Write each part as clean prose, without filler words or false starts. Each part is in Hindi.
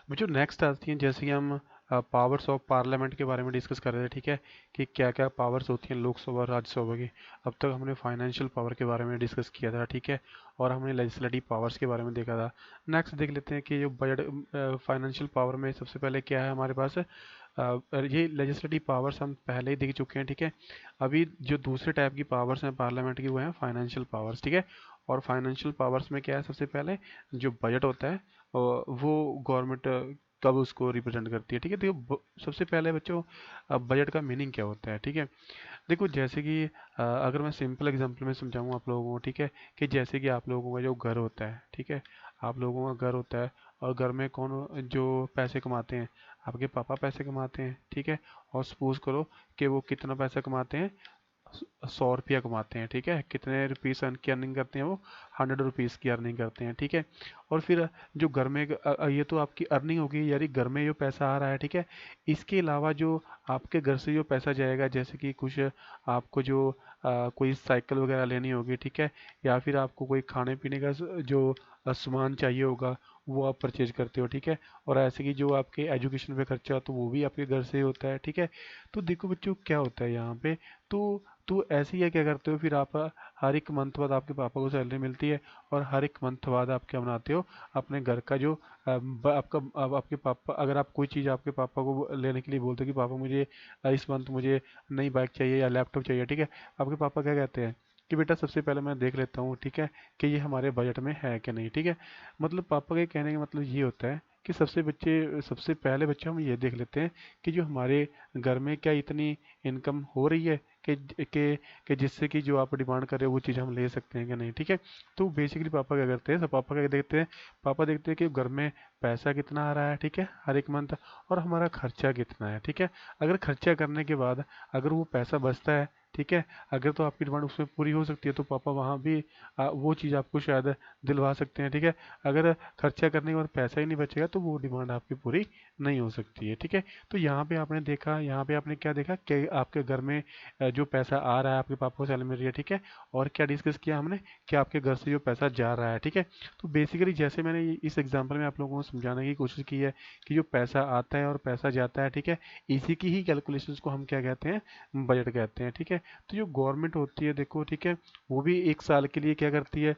जो नेक्स्ट आती हैं, जैसे कि हम पावर्स ऑफ पार्लियामेंट के बारे में डिस्कस कर रहे थे, ठीक है, कि क्या क्या पावर्स होती हैं लोकसभा और राज्यसभा की। अब तक हमने फाइनेंशियल पावर के बारे में डिस्कस किया था, ठीक है, और हमने लेजिस्लेटिव पावर्स के बारे में देखा था। नेक्स्ट देख लेते हैं कि जो बजट फाइनेंशियल पावर में सबसे पहले क्या है हमारे पास। ये लेजिस्लेटिव पावर्स हम पहले ही देख चुके हैं, ठीक है। अभी जो दूसरे टाइप की पावर्स हैं पार्लियामेंट की, वो है फाइनेंशियल पावर्स, ठीक है। और फाइनेंशियल पावर्स में क्या है, सबसे पहले जो बजट होता है वो गवर्नमेंट कब उसको रिप्रेजेंट करती है, ठीक है। देखो सबसे पहले बच्चों, बजट का मीनिंग क्या होता है, ठीक है। देखो जैसे कि अगर मैं सिंपल एग्जांपल में समझाऊँ आप लोगों को, ठीक है, कि जैसे कि आप लोगों का जो घर होता है, ठीक है, आप लोगों का घर होता है, और घर में कौन जो पैसे कमाते हैं, आपके पापा पैसे कमाते हैं, ठीक है। और सपोज करो कि वो कितना पैसा कमाते हैं, 100 रुपया कमाते हैं, ठीक है। कितने रुपीस की अर्निंग करते हैं वो, 100 रुपीज़ की अर्निंग करते हैं, ठीक है। और फिर जो घर में ये तो आपकी अर्निंग होगी, यानी घर में जो पैसा आ रहा है, ठीक है। इसके अलावा जो आपके घर से जो पैसा जाएगा, जैसे कि कुछ आपको जो कोई साइकिल वगैरह लेनी होगी, ठीक है, या फिर आपको कोई खाने पीने का जो सामान चाहिए होगा, वो आप परचेज करते हो, ठीक है। और ऐसे कि जो आपके एजुकेशन पे खर्चा, तो वो भी आपके घर से ही होता है, ठीक है। तो देखो बच्चों क्या होता है यहाँ पे, तो ऐसे ही है, क्या करते हो फिर आप, हर एक मंथ बाद आपके पापा को सैलरी मिलती है, और हर एक मंथ बाद आप क्या बनाते हो, अपने घर का जो आपका, अब आपके पापा, अगर आप कोई चीज़ आपके पापा को लेने के लिए बोलते हो कि पापा मुझे इस मंथ मुझे नई बाइक चाहिए या लैपटॉप चाहिए, ठीक है, आपके पापा क्या कहते हैं कि बेटा सबसे पहले मैं देख लेता हूँ, ठीक है, कि ये हमारे बजट में है कि नहीं, ठीक है। मतलब पापा के कहने का मतलब ये होता है कि सबसे पहले बच्चे हम ये देख लेते हैं कि जो हमारे घर में क्या इतनी इनकम हो रही है कि कि जिससे कि जो आप डिमांड कर रहे हो वो चीज़ हम ले सकते हैं कि नहीं, ठीक है। तो बेसिकली पापा क्या करते हैं, सब पापा क्या देखते हैं, पापा देखते हैं कि घर में पैसा कितना आ रहा है, ठीक है, हर एक मंथ, और हमारा खर्चा कितना है, ठीक है। अगर खर्चा करने के बाद अगर वो पैसा बचता है, ठीक है, अगर तो आपकी डिमांड उसमें पूरी हो सकती है, तो पापा वहाँ भी वो चीज़ आपको शायद दिलवा सकते हैं, ठीक है। अगर खर्चा करने के बाद पैसा ही नहीं बचेगा, तो वो डिमांड आपकी पूरी नहीं हो सकती है, ठीक है। तो यहाँ पे आपने देखा, यहाँ पे आपने क्या देखा कि आपके घर में जो पैसा आ रहा है, आपके पापा को सैलरी मिल रही है, ठीक है। और क्या डिस्कस किया हमने कि आपके घर से जो पैसा जा रहा है, ठीक है। तो बेसिकली जैसे मैंने इस एग्जांपल में आप लोगों को समझाने की कोशिश की है कि जो पैसा आता है और पैसा जाता है, ठीक है, इसी की ही कैलकुलेशंस को हम क्या कहते हैं, बजट कहते हैं, ठीक है। तो जो गवर्नमेंट होती है, देखो ठीक है, वो भी एक साल के लिए क्या करती है,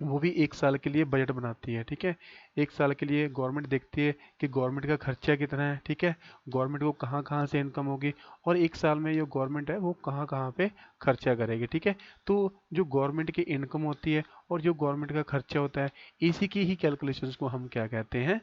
वो भी एक साल के लिए बजट बनाती है, ठीक है। एक साल के लिए गवर्नमेंट देखती है कि गवर्नमेंट का खर्चा कितना है, ठीक है, गवर्नमेंट को कहाँ कहाँ से इनकम होगी, और एक साल में जो गवर्नमेंट है वो कहाँ कहाँ पे खर्चा करेगी, ठीक है। तो जो गवर्नमेंट की इनकम होती है और जो गवर्नमेंट का खर्चा होता है, इसी की ही कैलकुलेशंस को हम क्या कहते हैं,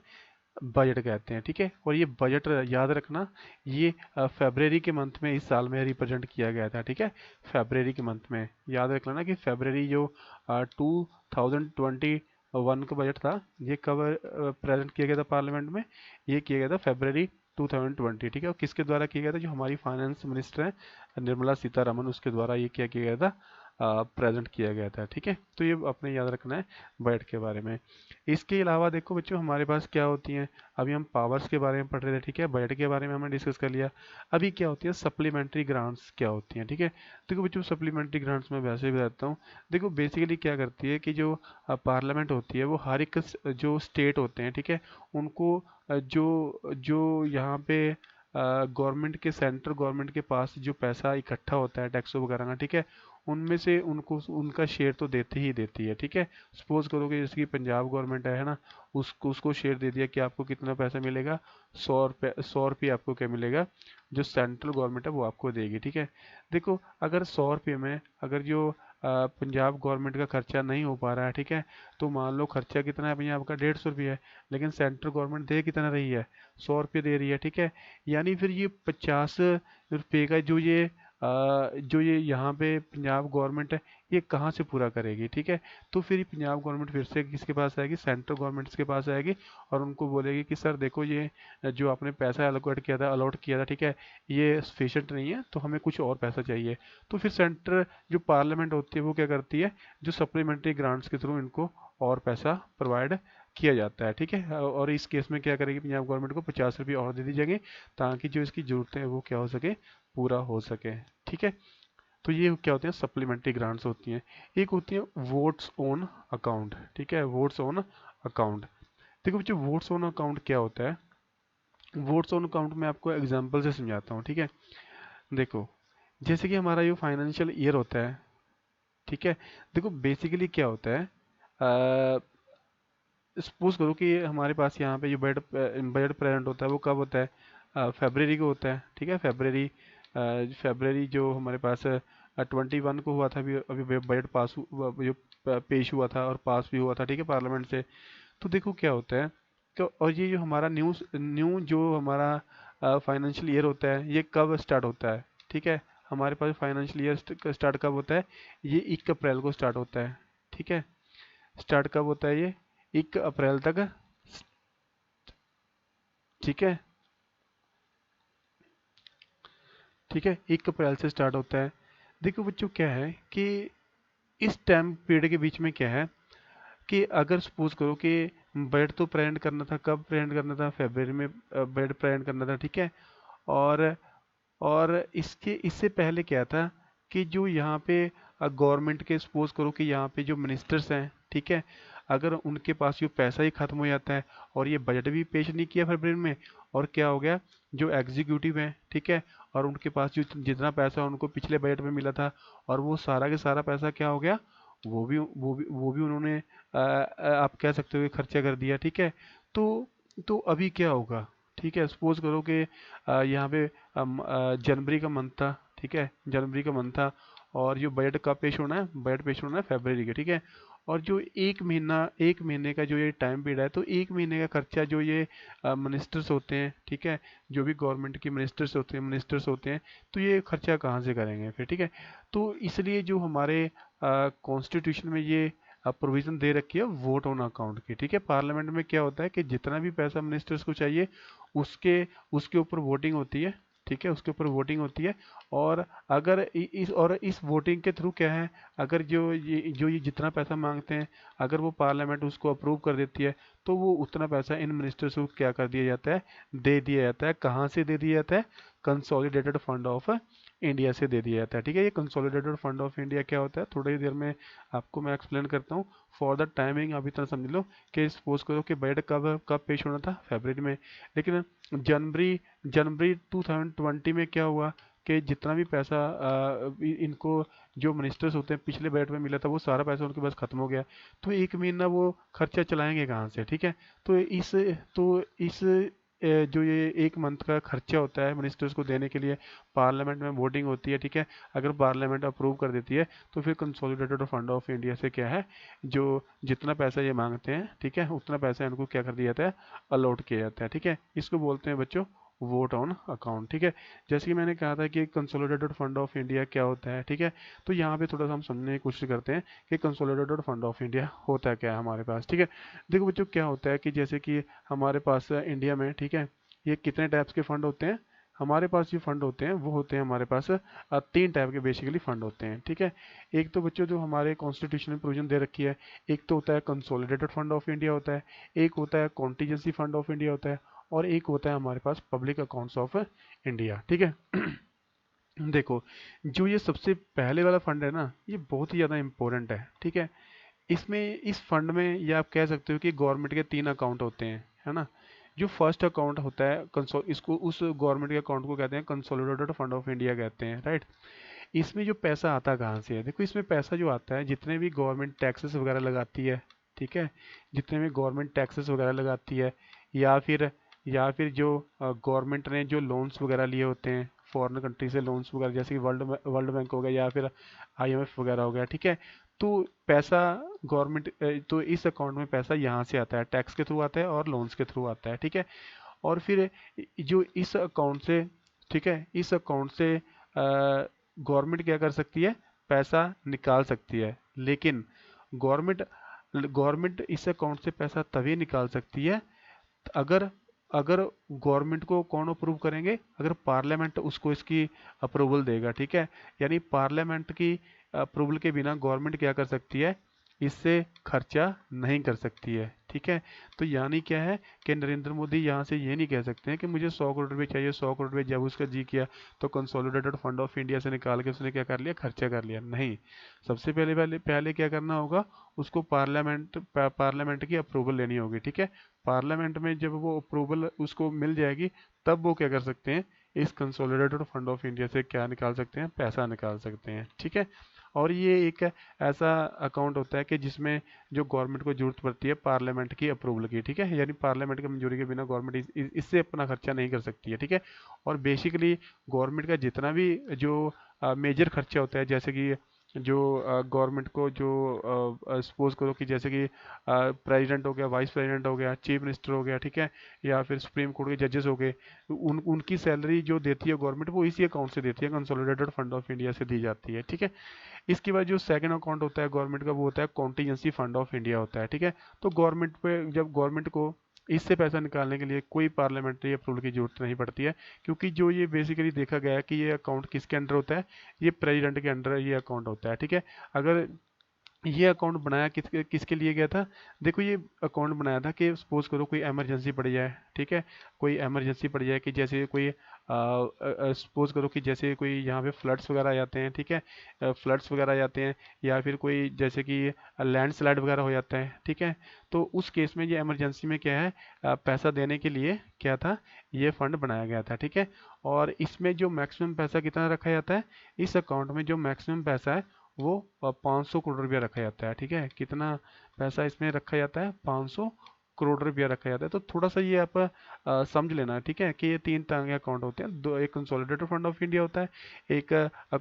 बजट कहते हैं, ठीक है। और ये बजट याद रखना, ये फरवरी के मंथ में इस साल में रिप्रेजेंट किया गया था, ठीक है। फरवरी के मंथ में याद रख लेना कि फरवरी जो 2021 का बजट था, ये कब प्रेजेंट किया गया था पार्लियामेंट में, ये किया गया था फरवरी 2020, ठीक है। और किसके द्वारा किया गया था, जो हमारी फाइनेंस मिनिस्टर हैं निर्मला सीतारमन, उसके द्वारा ये क्या किया गया था, प्रेजेंट किया गया था, ठीक है। तो ये अपने याद रखना है बजट के बारे में। इसके अलावा देखो बच्चों हमारे पास क्या होती हैं, अभी हम पावर्स के बारे में पढ़ रहे थे, ठीक है, बजट के बारे में हमने डिस्कस कर लिया। अभी क्या होती है, सप्लीमेंट्री ग्रांट्स क्या होती हैं, ठीक है। देखो बच्चों सप्लीमेंट्री ग्रांट्स में वैसे भी बताता हूँ। देखो बेसिकली क्या करती है कि जो पार्लियामेंट होती है, वो हर एक जो स्टेट होते हैं, ठीक है, उनको जो जो यहाँ पे गवर्नमेंट के, सेंट्रल गवर्नमेंट के पास जो पैसा इकट्ठा होता है टैक्सों वगैरह का, ठीक है, उनमें से उनको उनका शेयर तो देती ही देती है, ठीक है। सपोज करो कि जैसे कि पंजाब गवर्नमेंट है ना, उसको शेयर दे दिया कि आपको कितना पैसा मिलेगा, 100 रुपये, 100 रुपये आपको क्या मिलेगा, जो सेंट्रल गवर्नमेंट है वो आपको देगी, ठीक है। देखो अगर 100 रुपये में अगर जो पंजाब गवर्नमेंट का खर्चा नहीं हो पा रहा है, ठीक है, तो मान लो खर्चा कितना है पंजाब का, 150 रुपये है, लेकिन सेंट्रल गवर्नमेंट दे कितना रही है, 100 रुपये दे रही है, ठीक है। यानी फिर ये 50 रुपये का जो ये यहाँ पे पंजाब गवर्नमेंट है, ये कहाँ से पूरा करेगी, ठीक है। तो फिर ये पंजाब गवर्नमेंट फिर से किसके पास आएगी, सेंट्रल गवर्नमेंट के पास आएगी, और उनको बोलेगी कि सर देखो ये जो आपने पैसा अलॉट किया था, ठीक है, ये सफिशेंट नहीं है, तो हमें कुछ और पैसा चाहिए। तो फिर सेंटर जो पार्लियामेंट होती है वो क्या करती है, जो सप्लीमेंट्री ग्रांट्स के थ्रू इनको और पैसा प्रोवाइड किया जाता है, ठीक है। और इस केस में क्या करेगी पंजाब गवर्नमेंट को, 50 रुपये और दे दी जाएंगे, ताकि जो इसकी जरूरतें हैं वो क्या हो सके, पूरा हो सके, ठीक है। तो ये क्या होते हैं, सप्लीमेंट्री ग्रांट्स होती हैं। एक होती है वोट्स ऑन अकाउंट, ठीक है, वोट्स ऑन अकाउंट। देखो बच्चों वोट्स ऑन अकाउंट क्या होता है, वोट्स ऑन अकाउंट में आपको एग्जांपल से समझाता हूँ, ठीक है। देखो जैसे कि हमारा ये फाइनेंशियल ईयर होता है, ठीक है। देखो बेसिकली क्या होता है, सपोज करो कि हमारे पास यहाँ पे जो बजट बजट प्रेजेंट होता है वो कब होता है, फरवरी को होता है, ठीक है। फरवरी जो हमारे पास 21 को हुआ था, अभी अभी बजट पास जो पेश हुआ था और पास भी हुआ था, ठीक है, पार्लियामेंट से। तो देखो क्या होता है, तो और ये जो हमारा न्यू जो हमारा फाइनेंशियल ईयर होता है ये कब स्टार्ट होता है, ठीक है। हमारे पास फाइनेंशियल ईयर स्टार्ट कब होता है, ये 1 अप्रैल को स्टार्ट होता है, ठीक है। स्टार्ट कब होता है ये, 1 अप्रैल तक, ठीक है। ठीक है, 1 अप्रैल से स्टार्ट होता है। देखो बच्चों क्या है कि इस टाइम पीरियड के बीच में क्या है कि अगर सपोज करो कि बजट तो प्रेजेंट करना था, कब प्रेजेंट करना था, फरवरी में बजट प्रेजेंट करना था, ठीक है। और और इसके इससे पहले क्या था कि जो यहाँ पे गवर्नमेंट के सपोज करो कि यहाँ पे जो मिनिस्टर्स हैं, ठीक है, अगर उनके पास जो पैसा ही खत्म हो जाता है और ये बजट भी पेश नहीं किया फरवरी में, और क्या हो गया, जो एग्जीक्यूटिव हैं, ठीक है, और उनके पास जो जितना पैसा उनको पिछले बजट में मिला था और वो सारा के सारा पैसा क्या हो गया, वो भी उन्होंने आप कह सकते हो कि खर्चा कर दिया, ठीक है। तो तो अभी क्या होगा, ठीक है। सपोज करो कि यहाँ पे जनवरी का मंथ था, ठीक है, जनवरी का मंथ था, और जो बजट का पेश होना है, बजट पेश होना है फरवरी के, ठीक है। और जो एक महीने का जो ये टाइम पीरियड है, तो एक महीने का खर्चा जो ये मिनिस्टर्स होते हैं, ठीक है, जो भी गवर्नमेंट के मिनिस्टर्स होते हैं, तो ये खर्चा कहाँ से करेंगे फिर, ठीक है। तो इसलिए जो हमारे कॉन्स्टिट्यूशन में ये प्रोविजन दे रखी है वोट ऑन अकाउंट की, ठीक है। पार्लियामेंट में क्या होता है कि जितना भी पैसा मिनिस्टर्स को चाहिए उसके उसके ऊपर वोटिंग होती है, ठीक है, उसके ऊपर वोटिंग होती है। और अगर इस वोटिंग के थ्रू क्या है, अगर जो ये जितना पैसा मांगते हैं, अगर वो पार्लियामेंट उसको अप्रूव कर देती है, तो वो उतना पैसा इन मिनिस्टर्स को क्या कर दिया जाता है, दे दिया जाता है। कहाँ से दे दिया जाता है, कंसोलिडेटेड फंड ऑफ इंडिया से दे दिया जाता है, ठीक है। ये कंसोलिडेटेड फंड ऑफ इंडिया क्या होता है, थोड़ी देर में आपको मैं एक्सप्लेन करता हूँ। फॉर द टाइमिंग अभी तक समझ लो कि सपोज करो कि बजट कब कब पेश होना था, फरवरी में, लेकिन जनवरी जनवरी 2020 में क्या हुआ कि जितना भी पैसा इनको जो मिनिस्टर्स होते हैं पिछले बजट में मिला था, वो सारा पैसा उनके पास खत्म हो गया। तो एक महीना वो खर्चा चलाएंगे कहाँ से, ठीक है। तो इस जो ये एक मंथ का खर्चा होता है मिनिस्टर्स को देने के लिए, पार्लियामेंट में वोटिंग होती है, ठीक है। अगर पार्लियामेंट अप्रूव कर देती है, तो फिर कंसोलिडेटेड फंड ऑफ इंडिया से क्या है, जो जितना पैसा ये मांगते हैं, ठीक है, उतना पैसा इनको क्या कर दिया जाता है, अलॉट किया जाता है, ठीक है। इसको बोलते हैं बच्चों वोट ऑन अकाउंट, ठीक है। जैसे कि मैंने कहा था कि कंसोलिडेटेड फंड ऑफ इंडिया क्या होता है, ठीक है। तो यहाँ पे थोड़ा सा हम समझने की कोशिश करते हैं कि कंसोलिडेटेड फंड ऑफ इंडिया होता क्या है हमारे पास, ठीक है। देखो बच्चों क्या होता है कि जैसे कि हमारे पास इंडिया में, ठीक है, ये कितने टाइप्स के फंड होते हैं, हमारे पास जो फंड होते हैं वो होते हैं हमारे पास 3 टाइप के बेसिकली फंड होते हैं, ठीक है। एक तो बच्चों जो हमारे कॉन्स्टिट्यूशन में प्रोविजन दे रखी है, एक तो होता है कंसोलिडेटेड फंड ऑफ इंडिया होता है, एक होता है कॉन्टीजेंसी फंड ऑफ इंडिया होता है, और एक होता है हमारे पास पब्लिक अकाउंट्स ऑफ इंडिया, ठीक है। देखो जो ये सबसे पहले वाला फंड है ना, ये बहुत ही ज़्यादा इम्पोर्टेंट है, ठीक है। इसमें इस फंड में ये आप कह सकते हो कि गवर्नमेंट के 3 अकाउंट होते हैं, है ना। जो फर्स्ट अकाउंट होता है कंसो इसको उस गवर्नमेंट के अकाउंट को कहते हैं कंसोलिडेटेड फंड ऑफ इंडिया कहते हैं, राइट। इसमें जो पैसा आता कहाँ से है, देखो इसमें पैसा जो आता है जितने भी गवर्नमेंट टैक्सेस वगैरह लगाती है, ठीक है, जितने भी गवर्नमेंट टैक्सेस वगैरह लगाती है, या फिर या फिर जो गवर्नमेंट ने जो लोन्स वगैरह लिए होते हैं फॉरेन कंट्री से, लोन्स वगैरह जैसे कि वर्ल्ड बैंक हो गया या फिर आईएमएफ वगैरह हो गया, ठीक है। तो पैसा गवर्नमेंट तो इस अकाउंट में पैसा यहाँ से आता है, टैक्स के थ्रू आता है और लोन्स के थ्रू आता है, ठीक है। और फिर जो इस अकाउंट से, ठीक है, इस अकाउंट से गवर्नमेंट क्या कर सकती है, पैसा निकाल सकती है। लेकिन गवर्नमेंट गवर्नमेंट इस अकाउंट से पैसा तभी निकाल सकती है अगर अगर गवर्नमेंट को कौन अप्रूव करेंगे, अगर पार्लियामेंट उसको इसकी अप्रूवल देगा, ठीक है। यानी पार्लियामेंट की अप्रूवल के बिना गवर्नमेंट क्या कर सकती है, इससे खर्चा नहीं कर सकती है, ठीक है। तो यानी क्या है कि नरेंद्र मोदी यहाँ से ये नहीं कह सकते हैं कि मुझे 100 करोड़ रुपए चाहिए, 100 करोड़ रुपए जब उसका जी किया तो कंसोलिडेटेड फंड ऑफ इंडिया से निकाल के उसने क्या कर लिया, खर्चा कर लिया, नहीं। सबसे पहले पहले पहले क्या करना होगा, उसको पार्लियामेंट की अप्रूवल लेनी होगी, ठीक है। पार्लियामेंट में जब वो अप्रूवल उसको मिल जाएगी तब वो क्या कर सकते हैं, इस कंसोलिडेटेड फंड ऑफ इंडिया से क्या निकाल सकते हैं, पैसा निकाल सकते हैं। ठीक है, और ये एक ऐसा अकाउंट होता है कि जिसमें जो गवर्नमेंट को जरूरत पड़ती है पार्लियामेंट की अप्रूवल की। ठीक है, यानी पार्लियामेंट की मंजूरी के बिना गवर्नमेंट इससे अपना खर्चा नहीं कर सकती है। ठीक है, और बेसिकली गवर्नमेंट का जितना भी जो मेजर खर्चा होता है, जैसे कि जो गवर्नमेंट को जो सपोज करो कि जैसे कि प्रेसिडेंट हो गया, वाइस प्रेसिडेंट हो गया, चीफ मिनिस्टर हो गया, ठीक है, या फिर सुप्रीम कोर्ट के जजेस हो गए, उनकी सैलरी जो देती है गवर्नमेंट वो इसी अकाउंट से देती है, कंसोलिडेटेड फंड ऑफ इंडिया से दी जाती है। ठीक है, इसके बाद जो सेकंड अकाउंट होता है गवर्नमेंट का वो होता है कॉन्टीजेंसी फंड ऑफ इंडिया होता है। ठीक है, तो गवर्नमेंट पे जब गवर्नमेंट को इससे पैसा निकालने के लिए कोई पार्लियामेंट्री अप्रूवल की जरूरत नहीं पड़ती है, क्योंकि जो ये बेसिकली देखा गया है कि ये अकाउंट किसके अंडर होता है, ये प्रेसिडेंट के अंडर ये अकाउंट होता है। ठीक है, अगर ये अकाउंट बनाया किसके किसके लिए गया था, देखो ये अकाउंट बनाया था कि सपोज करो कोई इमरजेंसी पड़ जाए। ठीक है, कोई इमरजेंसी पड़ जाए कि जैसे कोई सपोज करो कि जैसे कोई यहाँ पे फ्लड्स वगैरह आ जाते हैं। ठीक है, फ्लड्स वगैरह आ जाते हैं, या फिर कोई जैसे कि लैंडस्लाइड वगैरह हो जाता है। ठीक है, तो उस केस में ये इमरजेंसी में क्या है, पैसा देने के लिए क्या था, ये फंड बनाया गया था। ठीक है, और इसमें जो मैक्सिमम पैसा कितना रखा जाता है, इस अकाउंट में जो मैक्सिमम पैसा है वो 500 करोड़ रुपया रखा जाता है। ठीक है, कितना पैसा इसमें रखा जाता है, 500 करोड़ रुपया रखा जाता है। तो थोड़ा सा ये आप समझ लेना। ठीक है, कि ये तीन तरह के अकाउंट होते हैं, दो, एक कंसोलिडेटेड फंड ऑफ इंडिया होता है, एक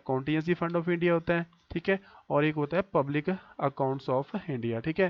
कॉन्टीजेंसी फंड ऑफ इंडिया होता है। ठीक है, और एक होता है पब्लिक अकाउंट्स ऑफ इंडिया। ठीक है,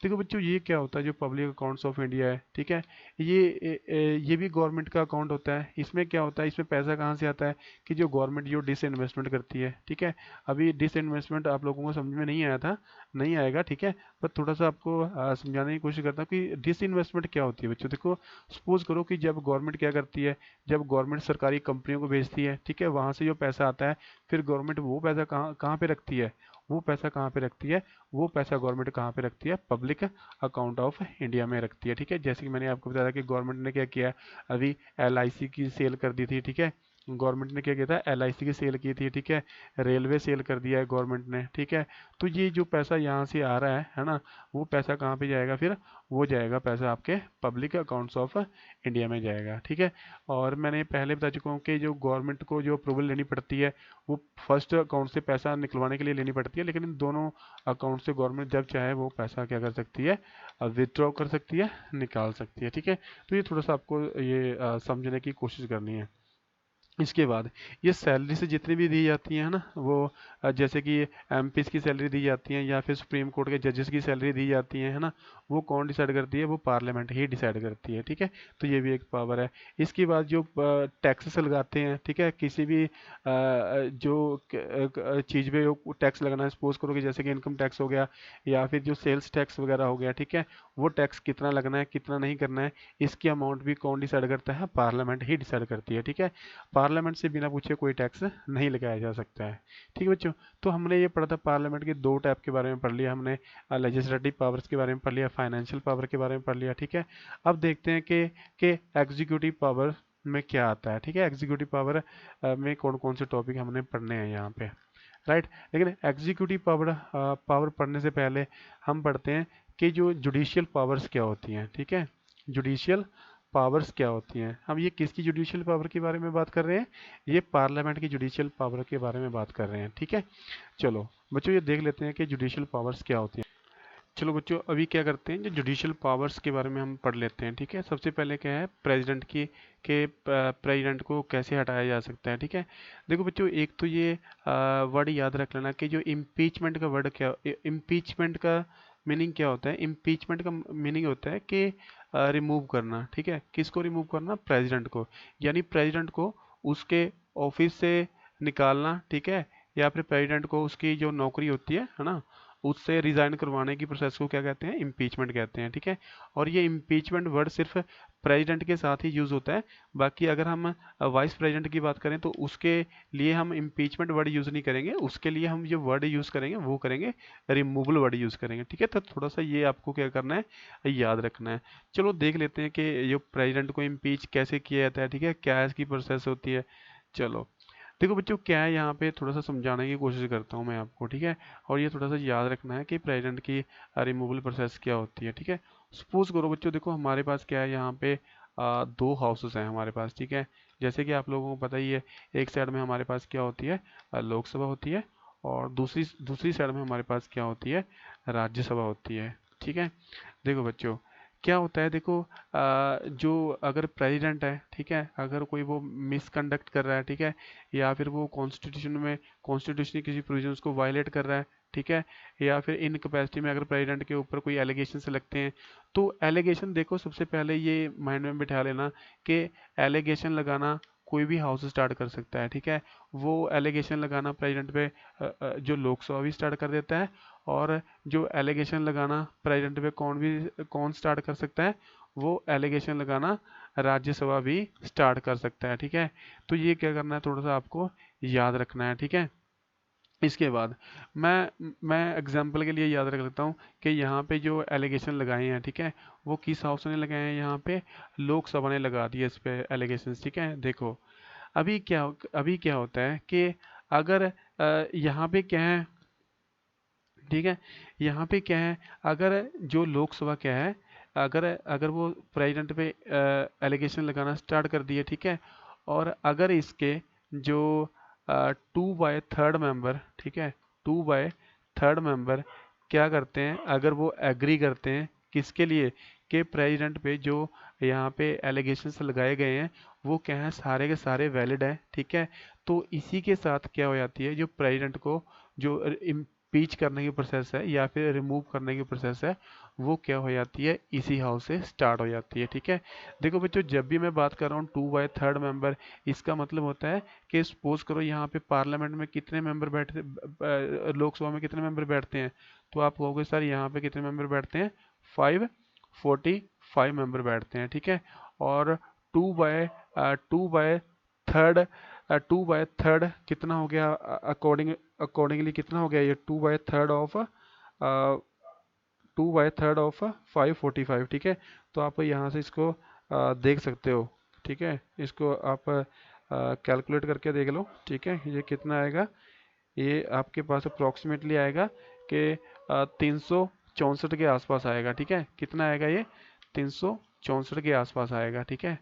देखो बच्चों ये क्या होता है जो पब्लिक अकाउंट्स ऑफ इंडिया है, ठीक है, ये भी गवर्नमेंट का अकाउंट होता है। इसमें क्या होता है, इसमें पैसा कहाँ से आता है कि जो गवर्नमेंट जो डिसइन्वेस्टमेंट करती है। ठीक है, अभी डिसइन्वेस्टमेंट आप लोगों को समझ में नहीं आया था, नहीं आएगा। ठीक है, पर थोड़ा सा आपको समझाने की कोशिश करता हूँ कि डिसइन्वेस्टमेंट क्या होती है बच्चों। देखो सपोज करो कि जब गवर्नमेंट क्या करती है, जब गवर्नमेंट सरकारी कंपनियों को भेजती है, ठीक है, वहाँ से जो पैसा आता है, फिर गवर्नमेंट वो पैसा कहाँ कहाँ पे रखती है, वो पैसा कहाँ पे रखती है, वो पैसा गवर्नमेंट कहाँ पे रखती है, पब्लिक अकाउंट ऑफ इंडिया में रखती है। ठीक है, जैसे कि मैंने आपको बताया कि गवर्नमेंट ने क्या किया, अभी एलआईसी की सेल कर दी थी। ठीक है, गवर्नमेंट ने क्या किया था, एलआईसी की सेल की थी। ठीक है, रेलवे सेल कर दिया है गवर्नमेंट ने। ठीक है, तो ये जो पैसा यहाँ से आ रहा है ना, वो पैसा कहाँ पे जाएगा, फिर वो जाएगा पैसा आपके पब्लिक अकाउंट्स ऑफ इंडिया में जाएगा। ठीक है, और मैंने पहले बता चुका हूँ कि जो गवर्नमेंट को जो अप्रूवल लेनी पड़ती है वो फर्स्ट अकाउंट से पैसा निकलवाने के लिए लेनी पड़ती है, लेकिन इन दोनों अकाउंट से गवर्नमेंट जब चाहे वो पैसा क्या कर सकती है, विथड्रॉ कर सकती है, निकाल सकती है। ठीक है, तो ये थोड़ा सा आपको ये समझने की कोशिश करनी है। इसके बाद ये सैलरी से जितनी भी दी जाती हैं ना, वो जैसे कि एमपीज की सैलरी दी जाती है, या फिर सुप्रीम कोर्ट के जजेस की सैलरी दी जाती है ना, वो कौन डिसाइड करती है, वो पार्लियामेंट ही डिसाइड करती है। ठीक है, तो ये भी एक पावर है। इसके बाद जो टैक्सेस लगाते हैं, ठीक है, किसी भी जो चीज़ पे टैक्स लगाना है, सपोज करो कि जैसे कि इनकम टैक्स हो गया, या फिर जो सेल्स टैक्स वगैरह हो गया। ठीक है, वो टैक्स कितना लगना है, कितना नहीं करना है, इसकी अमाउंट भी कौन डिसाइड करता है, पार्लियामेंट ही डिसाइड करती है। ठीक है, पार्लियामेंट से बिना पूछे कोई टैक्स नहीं लगाया जा सकता है। ठीक है बच्चों, तो हमने ये पढ़ा था पार्लियामेंट के दो टाइप के बारे में पढ़ लिया हमने, लेजिस्लेटिव पावर्स के बारे में पढ़ लिया, फाइनेंशियल पावर के बारे में पढ़ लिया। ठीक है, अब देखते हैं कि एग्जीक्यूटिव पावर में क्या आता है। ठीक है, एग्जीक्यूटिव पावर में कौन कौन से टॉपिक हमने पढ़ने हैं यहाँ पे, राइट। लेकिन एग्जीक्यूटिव पावर पावर पढ़ने से पहले हम पढ़ते हैं कि जो जुडिशियल पावर्स क्या होती हैं। ठीक है, जुडिशियल पावर्स क्या होती हैं। हम ये किसकी जुडिशियल पावर के बारे में बात कर रहे हैं, ये पार्लियामेंट की जुडिशियल पावर के बारे में बात कर रहे हैं। ठीक है, चलो बच्चों ये देख लेते हैं कि जुडिशियल पावर्स क्या होती हैं। चलो बच्चों अभी क्या करते हैं, जो जुडिशियल पावर्स के बारे में हम पढ़ लेते हैं। ठीक है, सबसे पहले क्या है, प्रेसिडेंट की के प्रेसिडेंट को कैसे हटाया जा सकता है। ठीक है, देखो बच्चों एक तो ये वर्ड याद रख लेना कि जो इम्पीचमेंट का वर्ड क्या, इम्पीचमेंट का मीनिंग क्या होता है, इम्पीचमेंट का मीनिंग होता है कि रिमूव करना। ठीक है, किसको रिमूव करना, प्रेसिडेंट को, यानी प्रेसिडेंट को उसके ऑफिस से निकालना। ठीक है, या फिर प्रेसिडेंट को उसकी जो नौकरी होती है ना, उससे रिजाइन करवाने की प्रोसेस को क्या कहते हैं, इम्पीचमेंट कहते हैं। ठीक है, और ये इम्पीचमेंट वर्ड सिर्फ प्रेसिडेंट के साथ ही यूज होता है। बाकी अगर हम वाइस प्रेसिडेंट की बात करें तो उसके लिए हम इम्पीचमेंट वर्ड यूज नहीं करेंगे, उसके लिए हम जो वर्ड यूज करेंगे वो करेंगे रिमूवल वर्ड यूज करेंगे। ठीक है, तो थोड़ा सा ये आपको क्या करना है, याद रखना है। चलो देख लेते हैं कि जो प्रेसिडेंट को इम्पीच कैसे किया जाता है। ठीक है, क्या इसकी प्रोसेस होती है। चलो देखो बच्चों क्या है, यहाँ पे थोड़ा सा समझाने की कोशिश करता हूँ मैं आपको। ठीक है, और ये थोड़ा सा याद रखना है कि प्रेसिडेंट की रिमूवल प्रोसेस क्या होती है। ठीक है, सपोज करो बच्चों, देखो हमारे पास क्या है यहाँ पे, दो हाउसेस हैं हमारे पास, ठीक है। जैसे कि आप लोगों को पता ही है, एक साइड में हमारे पास क्या होती है, लोकसभा होती है, और दूसरी दूसरी साइड में हमारे पास क्या होती है, राज्यसभा होती है, ठीक है। देखो बच्चों, क्या होता है, देखो जो अगर प्रेसिडेंट है, ठीक है, अगर कोई वो मिसकंडक्ट कर रहा है, ठीक है, या फिर वो कॉन्स्टिट्यूशन की किसी प्रोविजंस को वायलेट कर रहा है, ठीक है, या फिर इन कैपेसिटी में अगर प्रेसिडेंट के ऊपर कोई एलिगेशन से लगते हैं, तो एलिगेशन देखो सबसे पहले ये माइंड में बिठा लेना कि एलिगेशन लगाना कोई भी हाउस स्टार्ट कर सकता है, ठीक है। वो एलिगेशन लगाना प्रेसिडेंट पे जो लोकसभा भी स्टार्ट कर देता है, और जो एलिगेशन लगाना प्रेसिडेंट पे कौन स्टार्ट कर सकता है, वो एलिगेशन लगाना राज्यसभा भी स्टार्ट कर सकता है, ठीक है। तो ये क्या करना है, थोड़ा सा आपको याद रखना है, ठीक है। इसके बाद मैं एग्जांपल के लिए याद रख लेता हूँ कि यहाँ पे जो एलिगेशन लगाए हैं, ठीक है, वो किस हाउस ने लगाए हैं, यहाँ पे लोकसभा ने लगा दिए इस पे एलिगेशन, ठीक है। देखो अभी क्या होता है कि अगर यहाँ पे क्या है, ठीक है, यहाँ पे क्या है, अगर जो लोकसभा क्या है, अगर अगर वो प्रेसिडेंट पे एलिगेशन लगाना स्टार्ट कर दिए, ठीक है, और अगर इसके जो 2/3 मेंबर, ठीक है, 2/3 मेंबर क्या करते हैं, अगर वो एग्री करते हैं किसके लिए, कि प्रेसिडेंट पे जो यहाँ पे एलिगेशंस लगाए गए हैं वो क्या है, सारे के सारे वैलिड है, ठीक है। तो इसी के साथ क्या हो जाती है, जो प्रेसिडेंट को जो इम्पीच करने की प्रोसेस है या फिर रिमूव करने की प्रोसेस है, वो क्या हो जाती है, इसी हाउस से स्टार्ट हो जाती है, ठीक है। देखो बच्चों, जब भी मैं बात कर रहा हूँ 2/3 मेंबर, इसका मतलब होता है कि सपोज करो यहाँ पे पार्लियामेंट में कितने मेंबर बैठते, लोकसभा में कितने मेंबर बैठते हैं, तो आप कहोगे सर यहाँ पे कितने मेंबर बैठते हैं, 545 मेंबर बैठते हैं, ठीक है। और टू बाय थर्ड 2/3 कितना हो गया, अकॉर्डिंगली कितना हो गया, ये 2/3 ऑफ 545, ठीक है। तो आप यहाँ से इसको देख सकते हो, ठीक है, इसको आप कैलकुलेट करके देख लो, ठीक है, ये कितना आएगा, ये आपके पास अप्रोक्सीमेटली आएगा कि 364 के आसपास आएगा, ठीक है। कितना आएगा ये, 364 के आसपास आएगा, ठीक है,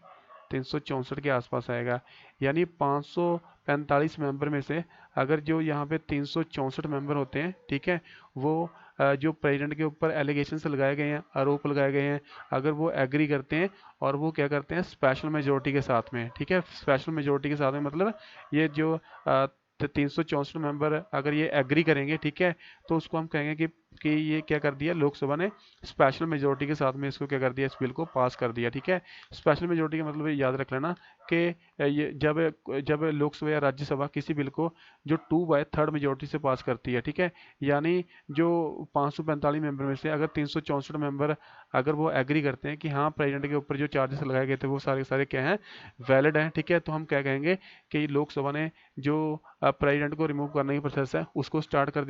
364 के आसपास आएगा। यानी 545 मेंबर में से अगर जो यहाँ पे 364 मेंबर होते हैं, ठीक है, वो जो प्रेसिडेंट के ऊपर एलिगेशंस लगाए गए हैं, आरोप लगाए गए हैं, अगर वो एग्री करते हैं और वो क्या करते हैं, स्पेशल मेजोरिटी के साथ में, ठीक है, स्पेशल मेजोरिटी के साथ में मतलब ये जो 364 मेंबर अगर ये एग्री करेंगे, ठीक है, तो उसको हम कहेंगे कि ये क्या कर दिया, लोकसभा ने स्पेशल मेजोरिटी के साथ में इसको क्या कर दिया, इस बिल को पास कर दिया, ठीक है। स्पेशल मेजोरिटी का मतलब ये याद रख लेना कि ये जब लोकसभा या राज्यसभा किसी बिल को जो 2/3 मेजोरिटी से पास करती है, ठीक है, यानी जो 545 मेंबर में से अगर 364 मेंबर अगर वो एग्री करते हैं कि हाँ प्रेसिडेंट के ऊपर जो चार्जेस लगाए गए थे वो सारे के सारे क्या हैं, वैलिड हैं, ठीक है, तो हम क्या कहेंगे कि लोकसभा ने जो प्रेसिडेंट को रिमूव करने की प्रोसेस है उसको स्टार्ट कर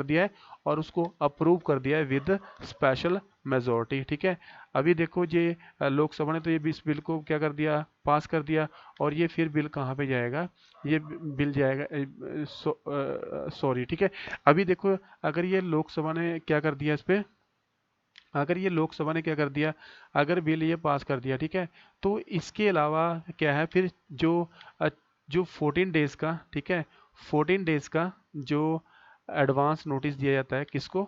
दिया है और उसको अप्रूव कर दिया है विद स्पेशल मेजोरिटी, ठीक है। अभी देखो ये लोकसभा ने तो ये इस बिल को क्या कर दिया, पास कर दिया, और ये फिर बिल कहाँ पे जाएगा, ये बिल जाएगा, सॉरी, ठीक है। अभी देखो, अगर ये लोकसभा ने क्या कर दिया इस पे, अगर ये लोकसभा ने क्या कर दिया, अगर बिल ये पास कर दिया, ठीक है, तो इसके अलावा क्या है फिर अ, जो 14 डेज का, ठीक है, 14 डेज का जो एडवांस नोटिस दिया जाता है किसको,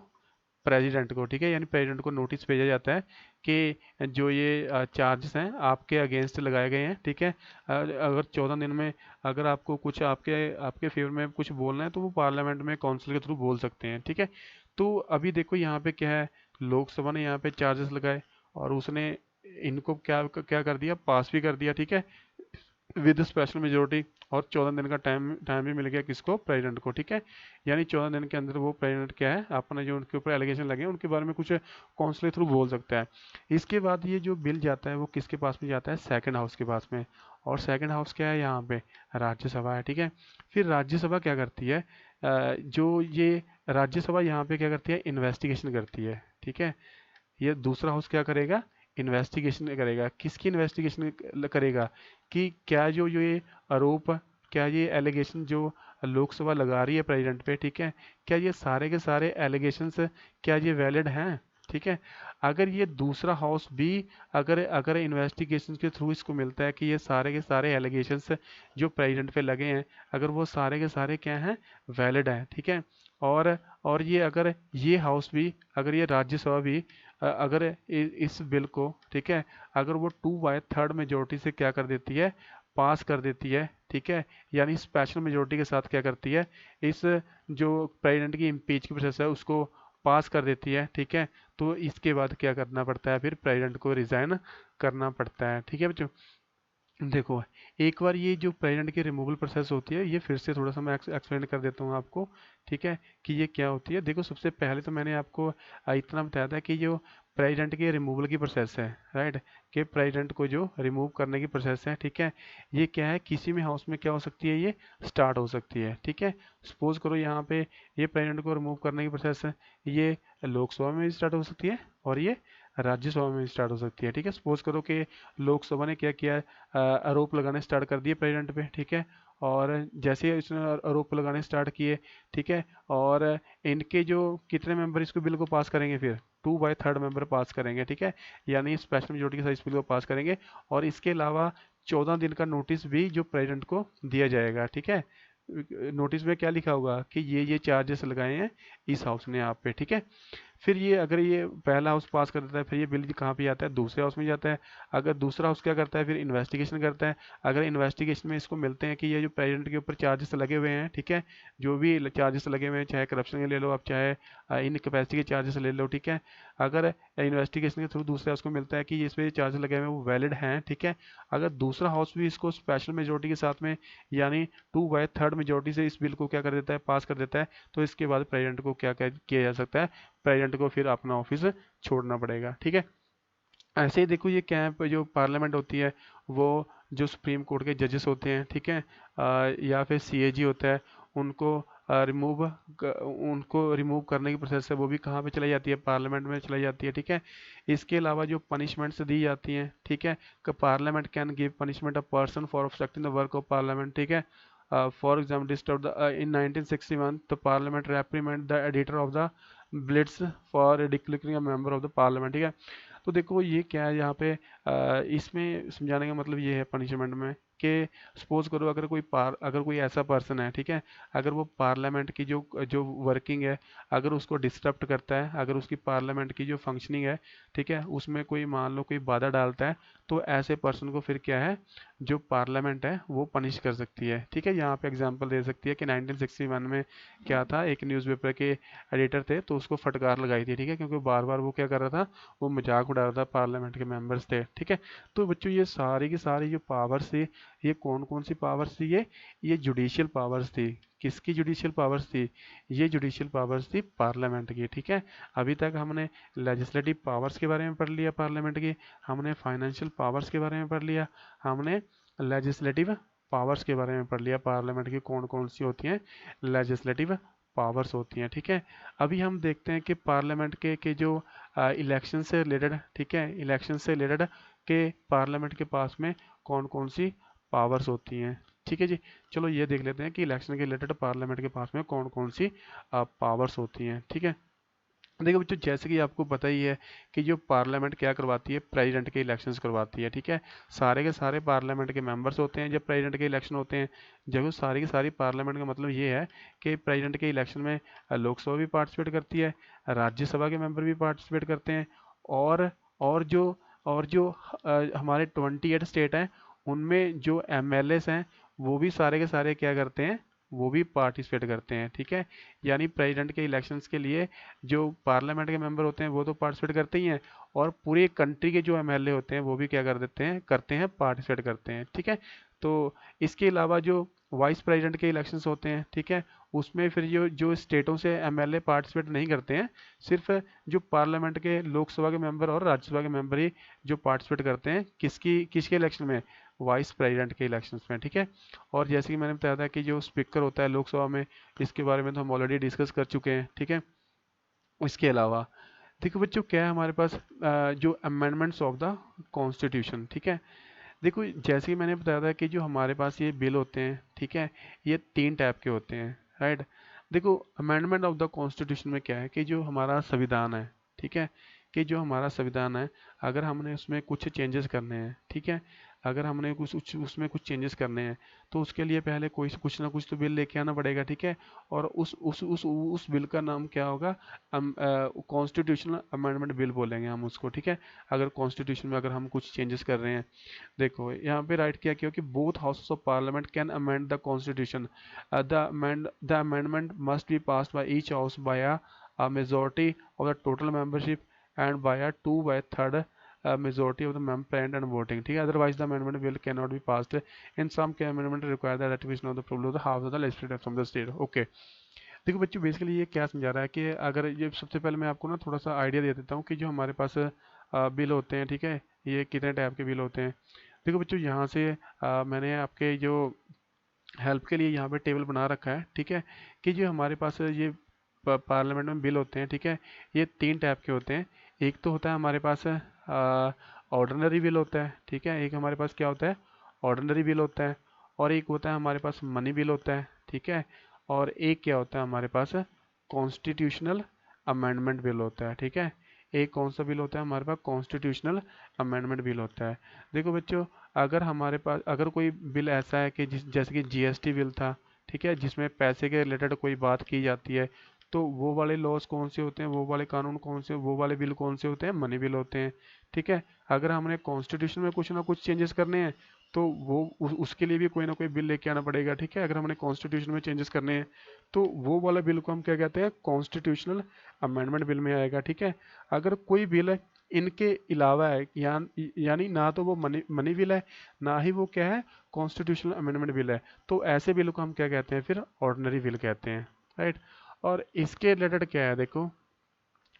प्रेसिडेंट को, ठीक है, यानी प्रेसिडेंट को नोटिस भेजा जाता है कि जो ये चार्जेस हैं आपके अगेंस्ट लगाए गए हैं, ठीक है। अगर 14 दिन में अगर आपको कुछ आपके आपके फेवर में कुछ बोलना है तो वो पार्लियामेंट में काउंसिल के थ्रू बोल सकते हैं, ठीक है। तो अभी देखो यहाँ पे क्या है, लोकसभा ने यहाँ पे चार्जेस लगाए और उसने इनको क्या क्या कर दिया, पास भी कर दिया, ठीक है, विद स्पेशल मेजोरिटी, और 14 दिन का टाइम टाइम भी मिल गया किसको, प्रेसिडेंट को, ठीक है। यानी 14 दिन के अंदर वो प्रेसिडेंट क्या है, अपने जो उनके ऊपर एलिगेशन लगे हैं उनके बारे में कुछ काउंसिल थ्रू बोल सकता है। इसके बाद ये जो बिल जाता है वो किसके पास में जाता है, सेकंड हाउस के पास में, और सेकंड हाउस क्या है यहाँ पे, राज्यसभा है, ठीक है। फिर राज्यसभा क्या करती है, जो ये राज्यसभा यहाँ पे क्या करती है, इन्वेस्टिगेशन करती है, ठीक है। ये दूसरा हाउस क्या करेगा, इन्वेस्टिगेशन करेगा, किसकी इन्वेस्टिगेशन करेगा, कि क्या जो ये आरोप, क्या ये एलिगेशन जो लोकसभा लगा रही है प्रेसिडेंट पे, ठीक है, क्या ये सारे के सारे एलिगेशंस क्या ये वैलिड हैं, ठीक है। अगर ये दूसरा हाउस भी अगर अगर इन्वेस्टिगेशन के थ्रू इसको मिलता है कि ये सारे के सारे एलिगेशंस जो प्रेसिडेंट पे लगे हैं, अगर वो सारे के सारे क्या हैं, वैलिड हैं, ठीक है। और और ये अगर ये हाउस भी, अगर ये राज्यसभा भी अगर इस बिल को, ठीक है, अगर वो 2/3 मेजोरिटी से क्या कर देती है, पास कर देती है, ठीक है, यानी स्पेशल मेजोरिटी के साथ क्या करती है, इस जो प्रेसिडेंट की इम्पीच की प्रोसेस है उसको पास कर देती है, ठीक है, तो इसके बाद क्या करना पड़ता है, फिर प्रेसिडेंट को रिजाइन करना पड़ता है, ठीक है बच्चों। देखो, एक बार ये जो प्रेसिडेंट की रिमूवल प्रोसेस होती है, ये फिर से थोड़ा सा मैं एक्सप्लेन कर देता हूँ आपको, ठीक है, कि ये क्या होती है। देखो, सबसे पहले तो मैंने आपको इतना बताया था कि जो प्रेसिडेंट की रिमूवल की प्रोसेस है, राइट, कि प्रेसिडेंट को जो रिमूव करने की प्रोसेस है, ठीक है, ये क्या है, किसी भी हाउस में क्या हो सकती है, ये स्टार्ट हो सकती है, ठीक है। सपोज करो यहाँ पे ये प्रेसिडेंट को रिमूव करने की प्रोसेस है, ये लोकसभा में भी स्टार्ट हो सकती है और ये राज्यसभा में भी स्टार्ट हो सकती है, ठीक है। सपोज करो कि लोकसभा ने क्या किया, आरोप लगाने स्टार्ट कर दिए प्रेसिडेंट पे, ठीक है, और जैसे ही इसने आरोप लगाने स्टार्ट किए, ठीक है, और इनके जो कितने मेंबर इसको बिल को पास करेंगे, फिर 2/3 मेंबर पास करेंगे, ठीक है, यानी स्पेशल मेजोरिटी के साथ इस बिल को पास करेंगे। और इसके अलावा 14 दिन का नोटिस भी जो प्रेसिडेंट को दिया जाएगा, ठीक है। नोटिस में क्या लिखा होगा कि ये चार्जेस लगाए हैं इस हाउस ने आप पे, ठीक है। फिर ये अगर ये पहला हाउस पास कर देता है, फिर ये बिल कहाँ पे जाता है, दूसरे हाउस में जाता है। अगर दूसरा हाउस क्या करता है, फिर इन्वेस्टिगेशन करता है। अगर इन्वेस्टिगेशन में इसको मिलते हैं कि ये जो प्रेसिडेंट के ऊपर चार्जेस लगे हुए हैं, ठीक है, जो भी चार्जेस लगे हुए हैं, चाहे करप्शन के ले लो आप, चाहे इनकैपेसिटी के चार्जेस ले लो, ठीक है, अगर इन्वेस्टिगेशन के थ्रू दूसरे हाउस को मिलता है कि इस पे चार्जेस लगे हुए हैं वो वैलिड हैं, ठीक है, अगर दूसरा हाउस भी इसको स्पेशल मेजोरिटी के साथ में, यानी 2/3 मेजोरिटी से इस बिल को क्या कर देता है, पास कर देता है, तो इसके बाद प्रेसिडेंट को क्या किया जा सकता है, प्रेसिडेंट को फिर अपना ऑफिस छोड़ना पड़ेगा, ठीक है। ऐसे ही देखो, ये कैंप जो पार्लियामेंट होती है, वो जो सुप्रीम कोर्ट के जजेस होते हैं, ठीक है, या फिर सीएजी होता है, उनको रिमूव उनको रिमूव करने की प्रोसेस है वो भी कहाँ पे चलाई जाती है, पार्लियामेंट में चलाई जाती है, ठीक है। इसके अलावा जो पनिशमेंट्स दी जाती हैं, ठीक है, कि parliament can give punishment a person for obstructing the work of parliament, ठीक है। For example, disturb the in 1961 the parliament reprimand the editor of the Blitz for ridiculing a member of the parliament, ठीक है। तो देखो, ये क्या है यहाँ पे, इसमें समझाने का मतलब ये है पनिशमेंट में, कि सपोज करो अगर कोई ऐसा पर्सन है, ठीक है, अगर वो पार्लियामेंट की जो जो वर्किंग है, अगर उसको डिस्टर्ब करता है, अगर उसकी पार्लियामेंट की जो फंक्शनिंग है, ठीक है, उसमें कोई मान लो कोई बाधा डालता है, तो ऐसे पर्सन को फिर क्या है, जो पार्लियामेंट है वो पनिश कर सकती है, ठीक है। यहाँ पे एग्जांपल दे सकती है कि 1961 में क्या था, एक न्यूज़पेपर के एडिटर थे, तो उसको फटकार लगाई थी, ठीक है, क्योंकि बार बार वो क्या कर रहा था, वो मजाक उड़ा रहा था पार्लियामेंट के मेंबर्स थे, ठीक है। तो बच्चों, ये सारी की सारी जो पावर्स थी, ये कौन कौन सी पावर्स थी, ये जुडिशियल पावर्स थी। किसकी जुडिशियल पावर्स थी, ये जुडिशियल पावर्स थी पार्लियामेंट की, ठीक है। अभी तक हमने लेजिस्लेटिव पावर्स के बारे में पढ़ लिया पार्लियामेंट की, हमने फाइनेंशियल पावर्स के बारे में पढ़ लिया, हमने लेजिस्लेटिव पावर्स के बारे में पढ़ लिया, पार्लियामेंट की कौन कौन सी होती हैं लेजिस्लेटिव पावर्स होती हैं, ठीक है। अभी हम देखते हैं कि पार्लियामेंट के जो इलेक्शन से रिलेटेड, ठीक है, इलेक्शन से रिलेटेड के पार्लियामेंट के पास में कौन कौन सी पावर्स होती हैं, ठीक है जी। चलो ये देख लेते हैं कि इलेक्शन के रिलेटेड पार्लियामेंट के पास में कौन कौन सी पावर्स होती हैं, ठीक है। देखो बच्चों, जैसे कि आपको पता ही है कि जो पार्लियामेंट क्या करवाती है, प्रेसिडेंट के इलेक्शंस करवाती है, ठीक है। सारे के सारे पार्लियामेंट के मेंबर्स होते हैं जब प्रेसिडेंट के इलेक्शन होते हैं। जब सारी की सारी पार्लियामेंट का मतलब ये है कि प्रेसिडेंट के इलेक्शन में लोकसभा भी पार्टिसिपेट करती है, राज्यसभा के मेंबर भी पार्टिसिपेट करते हैं, और और जो और जो हमारे 28 स्टेट हैं, उनमें जो एमएलएस हैं, वो भी सारे के सारे क्या करते हैं, वो भी पार्टिसिपेट करते हैं, ठीक है। यानी प्रेसिडेंट के इलेक्शंस के लिए जो पार्लियामेंट के मेंबर होते हैं वो तो पार्टिसिपेट करते ही हैं, और पूरे कंट्री के जो एमएलए होते हैं वो भी क्या करते हैं, पार्टिसिपेट करते हैं, ठीक है। तो इसके अलावा जो वाइस प्रेसिडेंट के इलेक्शंस होते हैं, ठीक है, उसमें फिर जो जो स्टेटों से एमएलए पार्टिसिपेट नहीं करते हैं, सिर्फ जो पार्लियामेंट के लोकसभा के मेंबर और राज्यसभा के मेंबर ही जो पार्टिसिपेट करते हैं, किसके इलेक्शन में, वाइस प्रेसिडेंट के इलेक्शंस में, ठीक है। और जैसे कि मैंने बताया था कि जो स्पीकर होता है लोकसभा में, इसके बारे में तो हम ऑलरेडी डिस्कस कर चुके हैं, ठीक है। इसके अलावा देखो बच्चों, क्या है हमारे पास, जो अमेंडमेंट्स ऑफ द कॉन्स्टिट्यूशन, ठीक है। देखो, जैसे कि मैंने बताया था कि जो हमारे पास ये बिल होते हैं, ठीक है, ये 3 टाइप के होते हैं, राइट। देखो, अमेंडमेंट ऑफ द कॉन्स्टिट्यूशन में क्या है कि जो हमारा संविधान है, ठीक है, कि जो हमारा संविधान है, अगर हमने उसमें कुछ चेंजेस करने हैं, ठीक है, अगर हमने उसमें कुछ चेंजेस करने हैं, तो उसके लिए पहले कोई कुछ ना कुछ तो बिल लेके आना पड़ेगा, ठीक है। और उस बिल का नाम क्या होगा? कॉन्स्टिट्यूशनल अमेंडमेंट बिल बोलेंगे हम उसको, ठीक है। अगर कॉन्स्टिट्यूशन में अगर हम कुछ चेंजेस कर रहे हैं, देखो यहाँ पे राइट किया कि both houses of parliament can amend the constitution, the amendment must be passed by each house by a majority of the total membership and by a 2/3 majority of the member present and voting, ठीक है। otherwise the amendment bill cannot be passed. in some case amendment require the ratification of the approval of the house of the legislature from the state. okay, देखो बच्चों बेसिकली ये क्या समझा रहा है कि अगर ये, सबसे पहले मैं आपको ना थोड़ा सा आइडिया दे देता हूँ कि जो हमारे पास बिल होते हैं, ठीक है, ये कितने टाइप के बिल होते हैं। देखो बच्चों यहाँ से मैंने आपके जो हेल्प के लिए यहाँ पे टेबल बना रखा है, ठीक है, कि जो हमारे पास ये पार्लियामेंट में बिल होते हैं, ठीक है, ये 3 टाइप के होते हैं। एक तो होता है हमारे पास ऑर्डिनरी बिल होता है, ठीक है, एक हमारे पास क्या होता है? ऑर्डिनरी बिल होता है। और एक होता है हमारे पास मनी बिल होता है, ठीक है। और एक क्या होता है हमारे पास? कॉन्स्टिट्यूशनल अमेंडमेंट बिल होता है, ठीक है। एक कौन सा बिल होता है हमारे पास? कॉन्स्टिट्यूशनल अमेंडमेंट बिल होता है। देखो बच्चों, अगर हमारे पास अगर कोई बिल ऐसा है कि जैसे कि जीएसटी बिल था, ठीक है, जिसमें पैसे के रिलेटेड कोई बात की जाती है, तो वो वाले लॉस कौन से होते हैं, वो वाले कानून कौन से, वो वाले बिल कौन से होते हैं? मनी बिल होते हैं, ठीक है। अगर हमने कॉन्स्टिट्यूशन में कुछ ना कुछ चेंजेस करने हैं, तो वो उसके लिए भी कोई ना कोई बिल लेके आना पड़ेगा, ठीक है। अगर हमने कॉन्स्टिट्यूशन में चेंजेस करने हैं, तो वो वाला बिल को हम क्या कहते हैं? कॉन्स्टिट्यूशनल अमेंडमेंट बिल में आएगा, ठीक है। अगर कोई बिल इनके अलावा है, यानी ना तो वो मनी मनी बिल है, ना ही वो क्या है? कॉन्स्टिट्यूशनल अमेंडमेंट बिल है, तो ऐसे बिल को हम क्या कहते हैं? फिर ऑर्डिनरी बिल कहते हैं, राइट। और इसके रिलेटेड क्या है, देखो,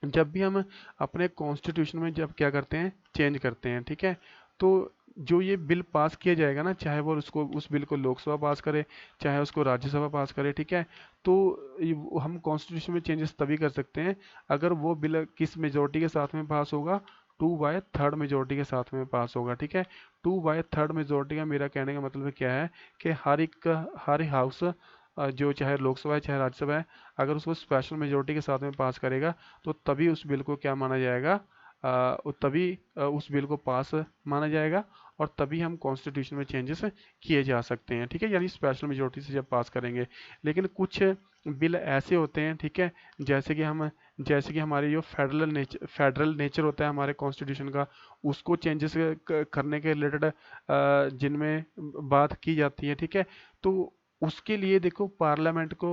जब भी हम अपने कॉन्स्टिट्यूशन में जब क्या करते हैं? चेंज करते हैं, ठीक है, तो जो ये बिल पास किया जाएगा ना, चाहे वो उसको उस बिल को लोकसभा पास करे, चाहे उसको राज्यसभा पास करे, ठीक है, तो हम कॉन्स्टिट्यूशन में चेंजेस तभी कर सकते हैं अगर वो बिल किस मेजोरिटी के साथ में पास होगा? 2/3 मेजोरिटी के साथ में पास होगा, ठीक है। 2/3 मेजोरिटी का मेरा कहने का मतलब क्या है कि हर हाउस, जो चाहे लोकसभा है चाहे राज्यसभा है, अगर उसको स्पेशल मेजोरिटी के साथ में पास करेगा, तो तभी उस बिल को क्या माना जाएगा? तभी उस बिल को पास माना जाएगा, और तभी हम कॉन्स्टिट्यूशन में चेंजेस किए जा सकते हैं, ठीक है, यानी स्पेशल मेजोरिटी से जब पास करेंगे। लेकिन कुछ बिल ऐसे होते हैं, ठीक है, जैसे कि हमारे जो फेडरल नेचर होता है हमारे कॉन्स्टिट्यूशन का, उसको चेंजेस करने के रिलेटेड जिनमें बात की जाती है, ठीक है, तो उसके लिए देखो पार्लियामेंट को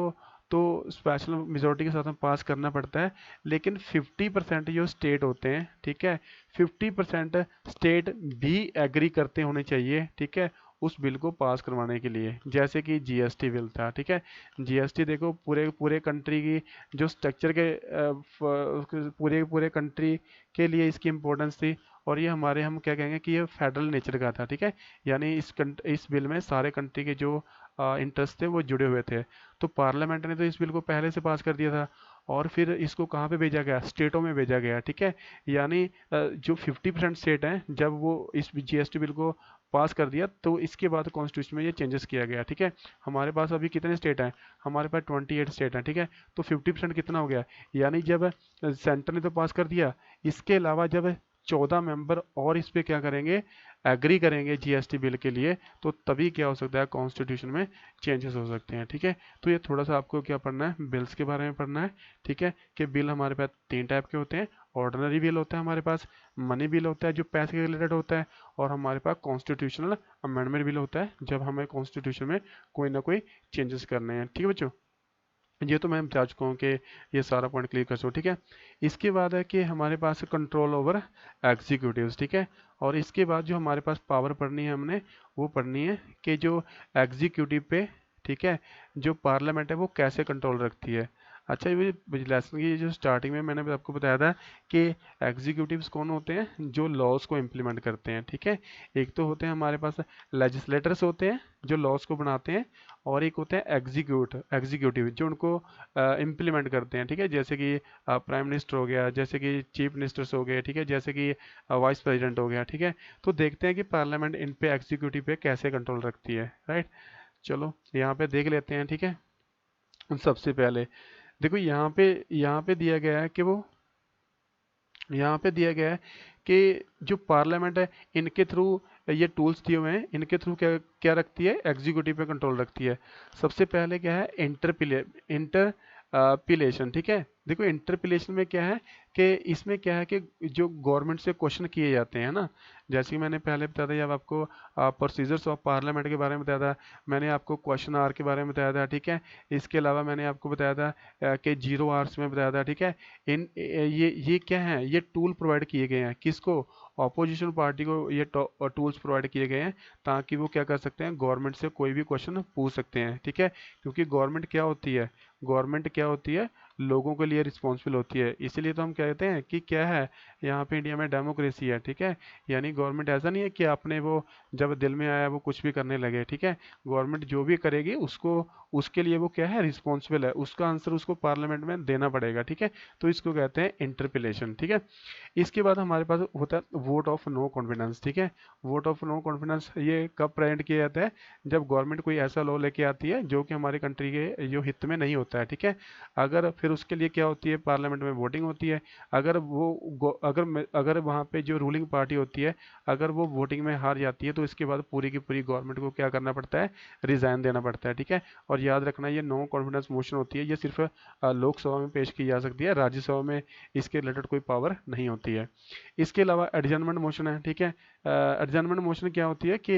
तो स्पेशल मेजोरिटी के साथ में पास करना पड़ता है। लेकिन 50% जो स्टेट होते हैं, ठीक है, 50% स्टेट भी एग्री करते होने चाहिए, ठीक है, उस बिल को पास करवाने के लिए। जैसे कि जीएसटी बिल था, ठीक है, जीएसटी देखो पूरे पूरे कंट्री की जो स्ट्रक्चर के पूरे पूरे कंट्री के लिए इसकी इम्पोर्टेंस थी। और ये हमारे, हम क्या कहेंगे कि ये फेडरल नेचर का था, ठीक है, यानी इस बिल में सारे कंट्री के जो इंटरेस्ट थे वो जुड़े हुए थे। तो पार्लियामेंट ने तो इस बिल को पहले से पास कर दिया था, और फिर इसको कहाँ पे भेजा गया? स्टेटों में भेजा गया, ठीक है। यानी जो 50% स्टेट हैं, जब वो इस जीएसटी बिल को पास कर दिया, तो इसके बाद कॉन्स्टिट्यूशन में ये चेंजेस किया गया, ठीक है। हमारे पास अभी कितने स्टेट हैं? हमारे पास 28 स्टेट हैं, ठीक है। तो 50% कितना हो गया? यानी जब सेंटर ने तो पास कर दिया, इसके अलावा जब 14 मेंबर और इस पे क्या करेंगे? एग्री करेंगे जीएसटी बिल के लिए, तो तभी क्या हो सकता है? कॉन्स्टिट्यूशन में चेंजेस हो सकते हैं, ठीक है। तो ये थोड़ा सा आपको क्या पढ़ना है? बिल्स के बारे में पढ़ना है, ठीक है, कि बिल हमारे पास 3 टाइप के होते हैं। ऑर्डिनरी बिल होता है हमारे पास, मनी बिल होता है जो पैसे के रिलेटेड होता है, और हमारे पास कॉन्स्टिट्यूशनल अमेंडमेंट बिल होता है जब हमें कॉन्स्टिट्यूशन में कोई ना कोई चेंजेस करने हैं, ठीक है बच्चों। ये तो मैं बता चुका हूँ कि ये सारा पॉइंट क्लियर कर सो, ठीक है। इसके बाद है कि हमारे पास कंट्रोल ओवर एग्जीक्यूटिव्स, ठीक है। और इसके बाद जो हमारे पास पावर पढ़नी है हमने, वो पढ़नी है कि जो एग्जीक्यूटिव पे, ठीक है, जो पार्लियामेंट है वो कैसे कंट्रोल रखती है। अच्छा, ये लेसन की जो स्टार्टिंग में मैंने आपको बताया था कि एग्जीक्यूटिव्स कौन होते हैं? जो लॉज को इम्प्लीमेंट करते हैं, ठीक है। एक तो होते हैं हमारे पास लेजिस्लेटर्स होते हैं जो लॉज को बनाते हैं, और एक होते हैं एग्जीक्यूटिव जो उनको इम्प्लीमेंट करते हैं, ठीक है, जैसे कि प्राइम मिनिस्टर हो गया, जैसे कि चीफ मिनिस्टर्स हो गए, ठीक है, जैसे कि वाइस प्रेसिडेंट हो गया, ठीक है। तो देखते हैं कि पार्लियामेंट इन पे एग्जीक्यूटिव पे कैसे कंट्रोल रखती है, राइट। चलो यहाँ पे देख लेते हैं, ठीक है। सबसे पहले देखो यहाँ पे दिया गया है कि वो यहाँ पे दिया गया है कि जो पार्लियामेंट है इनके थ्रू ये टूल्स दिए हुए हैं, इनके थ्रू क्या क्या रखती है, एग्जीक्यूटिव पे कंट्रोल रखती है। सबसे पहले क्या है, इंटरपिलेशन, ठीक है। देखो इंटरपिलेशन में क्या है कि इसमें क्या है कि जो गवर्नमेंट से क्वेश्चन किए जाते हैं ना, जैसे कि मैंने पहले बताया था, जब आपको प्रोसीजर्स ऑफ पार्लियामेंट के बारे में बताया था, मैंने आपको क्वेश्चन आवर के बारे में बताया था, ठीक है। इसके अलावा मैंने आपको बताया था कि जीरो आवर्स में बताया था, ठीक है। ये क्या है, ये टूल प्रोवाइड किए गए हैं किसको, ऑपोजिशन पार्टी को ये टूल्स प्रोवाइड किए गए हैं ताकि वो क्या कर सकते हैं, गवर्नमेंट से कोई भी क्वेश्चन पूछ सकते हैं, ठीक है। क्योंकि गवर्नमेंट क्या होती है, गवर्नमेंट क्या होती है, लोगों के लिए रिस्पॉन्सिबल होती है। इसीलिए तो हम कहते हैं कि क्या है, यहाँ पे इंडिया में डेमोक्रेसी है, ठीक है। यानी गवर्नमेंट ऐसा नहीं है कि आपने वो जब दिल में आया वो कुछ भी करने लगे, ठीक है। गवर्नमेंट जो भी करेगी उसको, उसके लिए वो क्या है, रिस्पॉन्सिबल है, उसका आंसर उसको पार्लियामेंट में देना पड़ेगा, ठीक है। तो इसको कहते हैं इंटरपिलेशन, ठीक है। इसके बाद हमारे पास होता है वोट ऑफ नो कॉन्फिडेंस, ठीक है। वोट ऑफ नो कॉन्फिडेंस ये कब प्रेजेंट किया जाता है, जब गवर्नमेंट कोई ऐसा लॉ लेके आती है जो कि हमारी कंट्री के जो हित में नहीं होता है, ठीक है। अगर फिर उसके लिए क्या होती है, पार्लियामेंट में वोटिंग होती है। अगर अगर वहाँ पे जो रूलिंग पार्टी होती है, अगर वो वोटिंग में हार जाती है तो इसके बाद पूरी की पूरी गवर्नमेंट को क्या करना पड़ता है, रिजाइन देना पड़ता है, ठीक है। और याद रखना, ये नो कॉन्फिडेंस मोशन होती है, ये सिर्फ लोकसभा में पेश की जा सकती है, राज्यसभा में इसके रिलेटेड कोई पावर नहीं होती है। इसके अलावा एडजर्नमेंट मोशन है, ठीक है। एडजर्नमेंट मोशन क्या होती है कि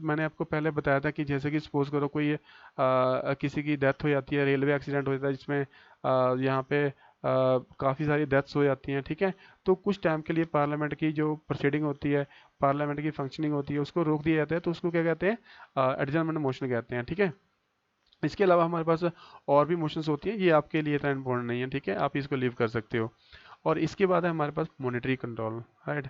मैंने आपको पहले बताया था कि जैसे कि सपोज करो कोई किसी की डेथ हो जाती है, रेलवे एक्सीडेंट हो जाता है जिसमें यहाँ पे काफ़ी सारी डेथ्स हो जाती हैं, ठीक है। तो कुछ टाइम के लिए पार्लियामेंट की जो प्रोसीडिंग होती है, पार्लियामेंट की फंक्शनिंग होती है, उसको रोक दिया जाता है, तो उसको क्या कहते हैं, एडजर्नमेंट मोशन कहते हैं, ठीक है। इसके अलावा हमारे पास और भी मोशंस होती हैं, ये आपके लिए इतना इंपॉर्टेंट नहीं है, ठीक है, आप इसको लीव कर सकते हो। और इसके बाद है हमारे पास मॉनेटरी कंट्रोल, राइट।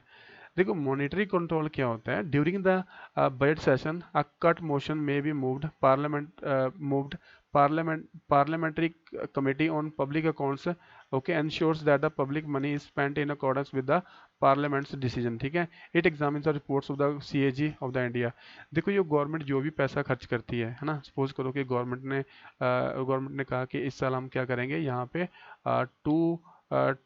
देखो मॉनेटरी कंट्रोल क्या होता है, during the budget session a cut motion may be moved parliamentary committee on public accounts, okay, ensures that the public money is spent in accordance with the parliament's decision, ठीक है। it examines the reports of the CAG of the India। देखो ये गवर्नमेंट जो भी पैसा खर्च करती है ना, सपोज करो कि गवर्नमेंट ने कहा कि इस साल हम क्या करेंगे, यहाँ पे टू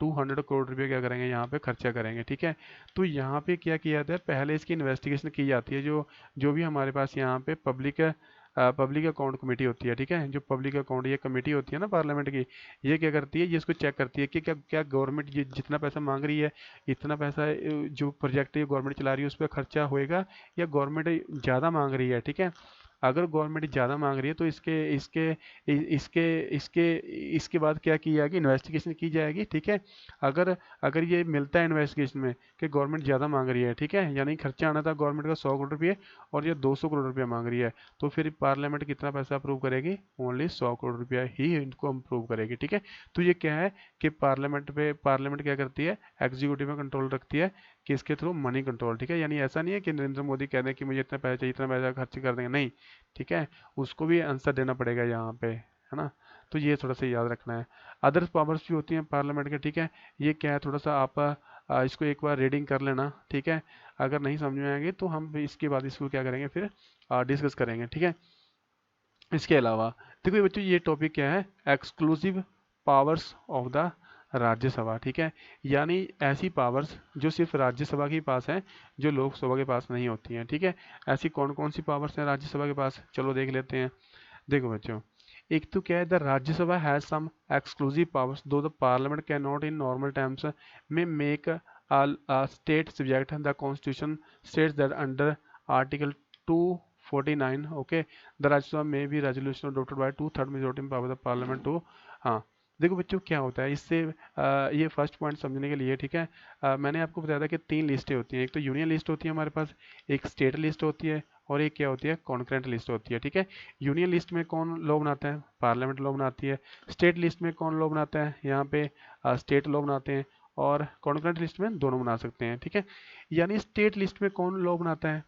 200 करोड़ रुपए क्या करेंगे, यहाँ पे खर्चा करेंगे, ठीक है। तो यहाँ पे क्या किया जाता है, पहले इसकी इन्वेस्टिगेशन की जाती है, जो जो भी हमारे पास यहाँ पे पब्लिक अकाउंट कमेटी होती है, ठीक है। जो पब्लिक अकाउंट ये कमेटी होती है ना पार्लियामेंट की, ये क्या करती है, ये इसको चेक करती है कि क्या क्या गवर्नमेंट जितना पैसा मांग रही है, इतना पैसा जो प्रोजेक्ट ये गवर्नमेंट चला रही है उस पर खर्चा होएगा, या गवर्नमेंट ज़्यादा मांग रही है, ठीक है। अगर गवर्नमेंट ज़्यादा मांग रही है तो इसके इसके इ- इसके इसके इसके बाद क्या की जाएगी, इन्वेस्टिगेशन की जाएगी, ठीक है। अगर अगर ये मिलता है इन्वेस्टिगेशन में कि गवर्नमेंट ज़्यादा मांग रही है, ठीक है, यानी खर्चा आना था गवर्नमेंट का 100 करोड़ रुपये और ये 200 करोड़ रुपया मांग रही है, तो फिर पार्लियामेंट कितना पैसा अप्रूव करेगी, ओनली 100 करोड़ रुपया ही इनको अप्रूव करेगी, ठीक है। तो ये क्या है कि पार्लियामेंट क्या करती है, एग्जीक्यूटिव में कंट्रोल रखती है, किसके थ्रू, मनी कंट्रोल, ठीक है। यानी ऐसा नहीं है कि नरेंद्र मोदी कह दें कि मुझे इतना पैसा चाहिए, इतना पैसा खर्च कर देंगे, नहीं, ठीक है। उसको भी आंसर देना पड़ेगा यहाँ पे, है ना। तो ये थोड़ा सा याद रखना है। अदर पावर्स भी होती हैं पार्लियामेंट के, ठीक है। ये क्या है, थोड़ा सा आप इसको एक बार रीडिंग कर लेना, ठीक है। अगर नहीं समझ में आएंगे तो हम इसके बाद इसको क्या करेंगे, फिर डिस्कस करेंगे, ठीक है। इसके अलावा देखो ये बच्चों, ये टॉपिक क्या है, exclusive powers of the Rajya Sabha, ठीक है। यानी ऐसी पावर्स जो सिर्फ राज्यसभा के पास हैं, जो लोकसभा के पास नहीं होती हैं, ठीक है। ऐसी कौन कौन सी पावर्स हैं राज्यसभा के पास, चलो देख लेते हैं। देखो बच्चों, एक तो क्या है, the Rajya Sabha has some exclusive powers to the parliament can not in normal times में make a state subject, the constitution states that under article 249, okay, the Rajya Sabha may be resolution adopted by 2/3 majority in power of the parliament to, हाँ। देखो बच्चों क्या होता है इससे, ये फर्स्ट पॉइंट समझने के लिए, ठीक है। मैंने आपको बताया था कि तीन लिस्टें होती हैं, एक तो यूनियन लिस्ट होती है हमारे पास, एक स्टेट लिस्ट होती है, और एक क्या होती है, कॉन्करेंट लिस्ट होती है, ठीक है। यूनियन लिस्ट में कौन लॉ बनाता है, पार्लियामेंट लॉ बनाती है। स्टेट लिस्ट में कौन लॉ बनाता है, यहाँ पे स्टेट लॉ बनाते हैं। और कॉन्करेंट लिस्ट में दोनों बना सकते हैं, ठीक है। यानी स्टेट लिस्ट में कौन लॉ बनाता है,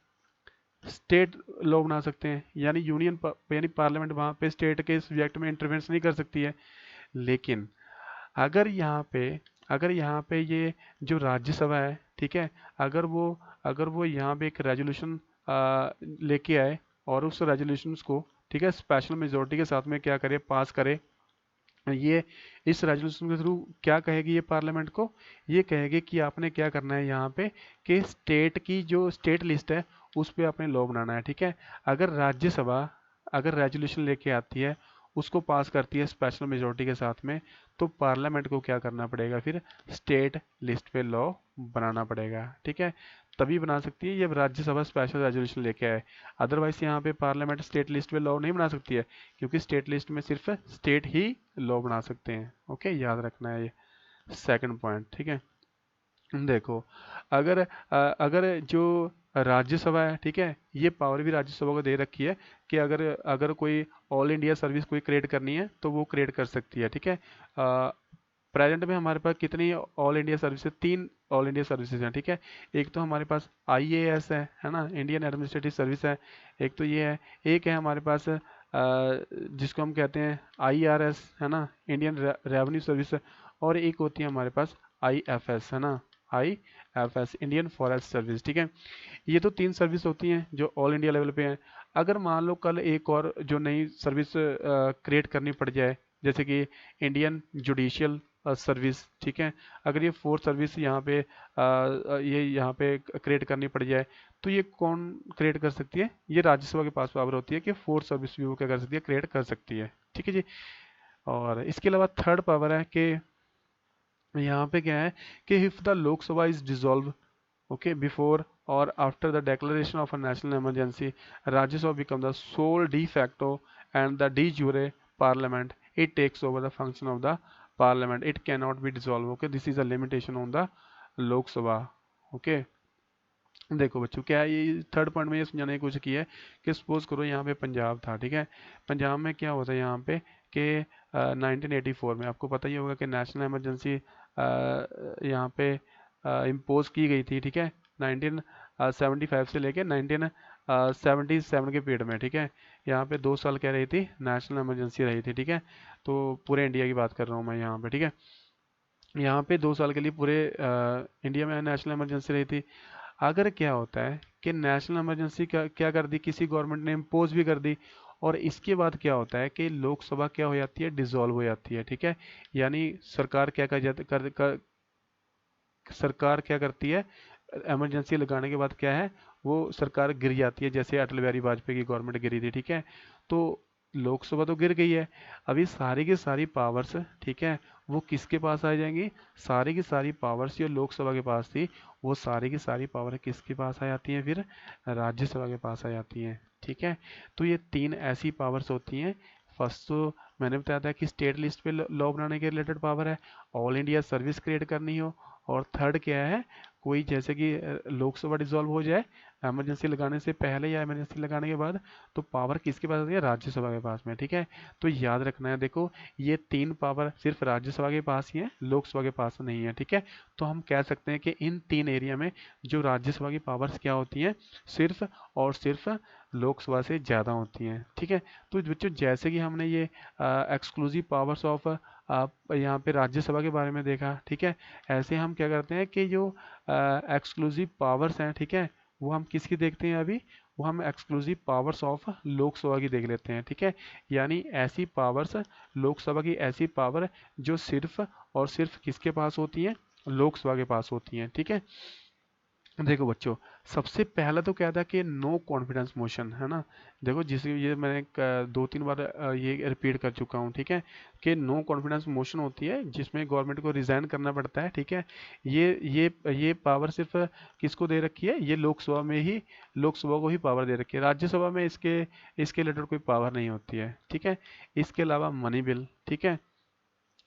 स्टेट लॉ बना सकते हैं, यानी यानी पार्लियामेंट वहाँ पे स्टेट के सब्जेक्ट में इंटरवेंस नहीं कर सकती है। लेकिन अगर यहाँ पे अगर यहाँ पे ये जो राज्यसभा है, ठीक है, अगर वो यहाँ पे एक रेजोल्यूशन लेके आए और उस रेजोल्यूशन को, ठीक है, स्पेशल मेजोरिटी के साथ में क्या करे, पास करे, ये इस रेजोल्यूशन के थ्रू क्या कहेगी ये पार्लियामेंट को, ये कहेगी कि आपने क्या करना है यहाँ पे कि स्टेट की जो स्टेट लिस्ट है उस पे आपने लॉ बनाना है, ठीक है। अगर राज्यसभा अगर रेजोल्यूशन लेके आती है, उसको पास करती है स्पेशल मेजोरिटी के साथ में, तो पार्लियामेंट को क्या करना पड़ेगा फिर, स्टेट लिस्ट पे लॉ बनाना पड़ेगा, ठीक है। तभी बना सकती है जब राज्यसभा स्पेशल रेजोल्यूशन लेके आए। अदरवाइज यहाँ पे पार्लियामेंट स्टेट लिस्ट पे लॉ नहीं बना सकती है, क्योंकि स्टेट लिस्ट में सिर्फ स्टेट ही लॉ बना सकते हैं। ओके, याद रखना है ये सेकंड पॉइंट, ठीक है। देखो, अगर जो राज्यसभा है, ठीक है, ये पावर भी राज्यसभा को दे रखी है कि अगर अगर कोई ऑल इंडिया सर्विस कोई क्रिएट करनी है तो वो क्रिएट कर सकती है, ठीक है। प्रेजेंट में हमारे पास कितनी all India services, 3 all India services हैं, ठीक है। एक तो हमारे पास आईएएस है ना, इंडियन एडमिनिस्ट्रेटिव सर्विस है। एक तो ये है, एक है हमारे पास जिसको हम कहते हैं आईआरएस, है ना, इंडियन रेवेन्यू सर्विस। और एक होती है हमारे पास आईएफएस, है ना, आईएफएस, इंडियन फॉरेस्ट सर्विस, ठीक है। ये तो 3 सर्विस होती हैं जो ऑल इंडिया लेवल पे हैं। अगर मान लो कल एक और जो नई सर्विस क्रिएट करनी पड़ जाए, जैसे कि इंडियन जुडिशियल सर्विस, ठीक है, अगर ये 4 सर्विस यहाँ पे ये यहाँ पे क्रिएट करनी पड़ जाए, तो ये कौन क्रिएट कर सकती है, ये राज्यसभा के पास पावर होती है कि 4 सर्विस भी वो क्या कर सकती है, क्रिएट कर सकती है, ठीक है जी। और इसके अलावा थर्ड पावर है कि यहाँ पे क्या है कि if the Lok Sabha is dissolve, okay, before or after the declaration of a national emergency, Rajya Sabha become the sole de facto and the de jure parliament. It takes over the function of the parliament. It cannot be dissolved. Okay, this is a limitation on the Lok Sabha. Okay, देखो बच्चों, क्या है ये थर्ड पॉइंट में ये समझाने की कोशिश की है कि सपोज करो यहाँ पे पंजाब था, ठीक है। पंजाब में क्या होता है यहाँ पे कि 1984 में आपको पता ही होगा कि नेशनल इमरजेंसी यहाँ पे इम्पोज की गई थी, ठीक है, 1975 से लेके 1977 के पीरियड में, ठीक है। यहाँ पे 2 साल क्या रही थी, नेशनल इमरजेंसी रही थी, ठीक है। तो पूरे इंडिया की बात कर रहा हूँ मैं यहाँ पे, ठीक है। यहाँ पे 2 साल के लिए पूरे इंडिया में नेशनल इमरजेंसी रही थी। अगर क्या होता है कि नेशनल इमरजेंसी क्या कर दी, किसी गवर्नमेंट ने इम्पोज भी कर दी, और इसके बाद क्या होता है कि लोकसभा क्या हो जाती है, डिसॉल्व हो जाती है, ठीक है। यानी सरकार क्या सरकार क्या करती है, इमरजेंसी लगाने के बाद क्या है, वो सरकार गिर जाती है, जैसे अटल बिहारी वाजपेयी की गवर्नमेंट गिरी थी, ठीक है। तो लोकसभा तो गिर गई है, अभी सारी की सारी पावर्स, ठीक है, वो किसके पास आ जाएंगी, सारी की सारी पावर्स जो लोकसभा के पास थी, वो सारी की सारी पावर किसके पास आ जाती हैं, फिर राज्यसभा के पास आ जाती हैं, ठीक है। तो ये 3 ऐसी पावर्स होती हैं। फर्स्ट तो मैंने बताया था कि स्टेट लिस्ट पे लॉ बनाने के रिलेटेड पावर है, ऑल इंडिया सर्विस क्रिएट करनी हो, और थर्ड क्या है, कोई जैसे कि लोकसभा डिसॉल्व हो जाए इमरजेंसी लगाने से पहले या इमरजेंसी लगाने के बाद, तो पावर किसके पास आती है, राज्यसभा के पास में, ठीक है। तो याद रखना है, देखो ये 3 पावर सिर्फ राज्यसभा के पास ही है, लोकसभा के पास नहीं है, ठीक है। तो हम कह सकते हैं कि इन 3 एरिया में जो राज्यसभा की पावर्स क्या होती हैं, सिर्फ और सिर्फ लोकसभा से ज़्यादा होती हैं, ठीक है। तो बच्चों, जैसे कि हमने ये एक्सक्लूसिव पावर्स ऑफ यहाँ पे राज्यसभा के बारे में देखा, ठीक है, ऐसे हम क्या करते हैं कि जो एक्सक्लूसिव पावर्स हैं, ठीक है, वो हम किसकी देखते हैं अभी, वो हम एक्सक्लूसिव पावर्स ऑफ लोकसभा की देख लेते हैं, ठीक है। यानी ऐसी पावर्स, लोकसभा की ऐसी पावर जो सिर्फ और सिर्फ किसके पास होती हैं, लोकसभा के पास होती हैं, ठीक है। देखो बच्चों, सबसे पहला तो क्या था कि नो कॉन्फिडेंस मोशन, है ना। देखो, जिस ये मैंने 2-3 बार ये रिपीट कर चुका हूँ, ठीक है, कि नो कॉन्फिडेंस मोशन होती है जिसमें गवर्नमेंट को रिजाइन करना पड़ता है, ठीक है। ये पावर सिर्फ किसको दे रखी है, ये लोकसभा में ही, लोकसभा को ही पावर दे रखी है, राज्यसभा में इसके इसके रिलेटेड कोई पावर नहीं होती है, ठीक है। इसके अलावा मनी बिल, ठीक है।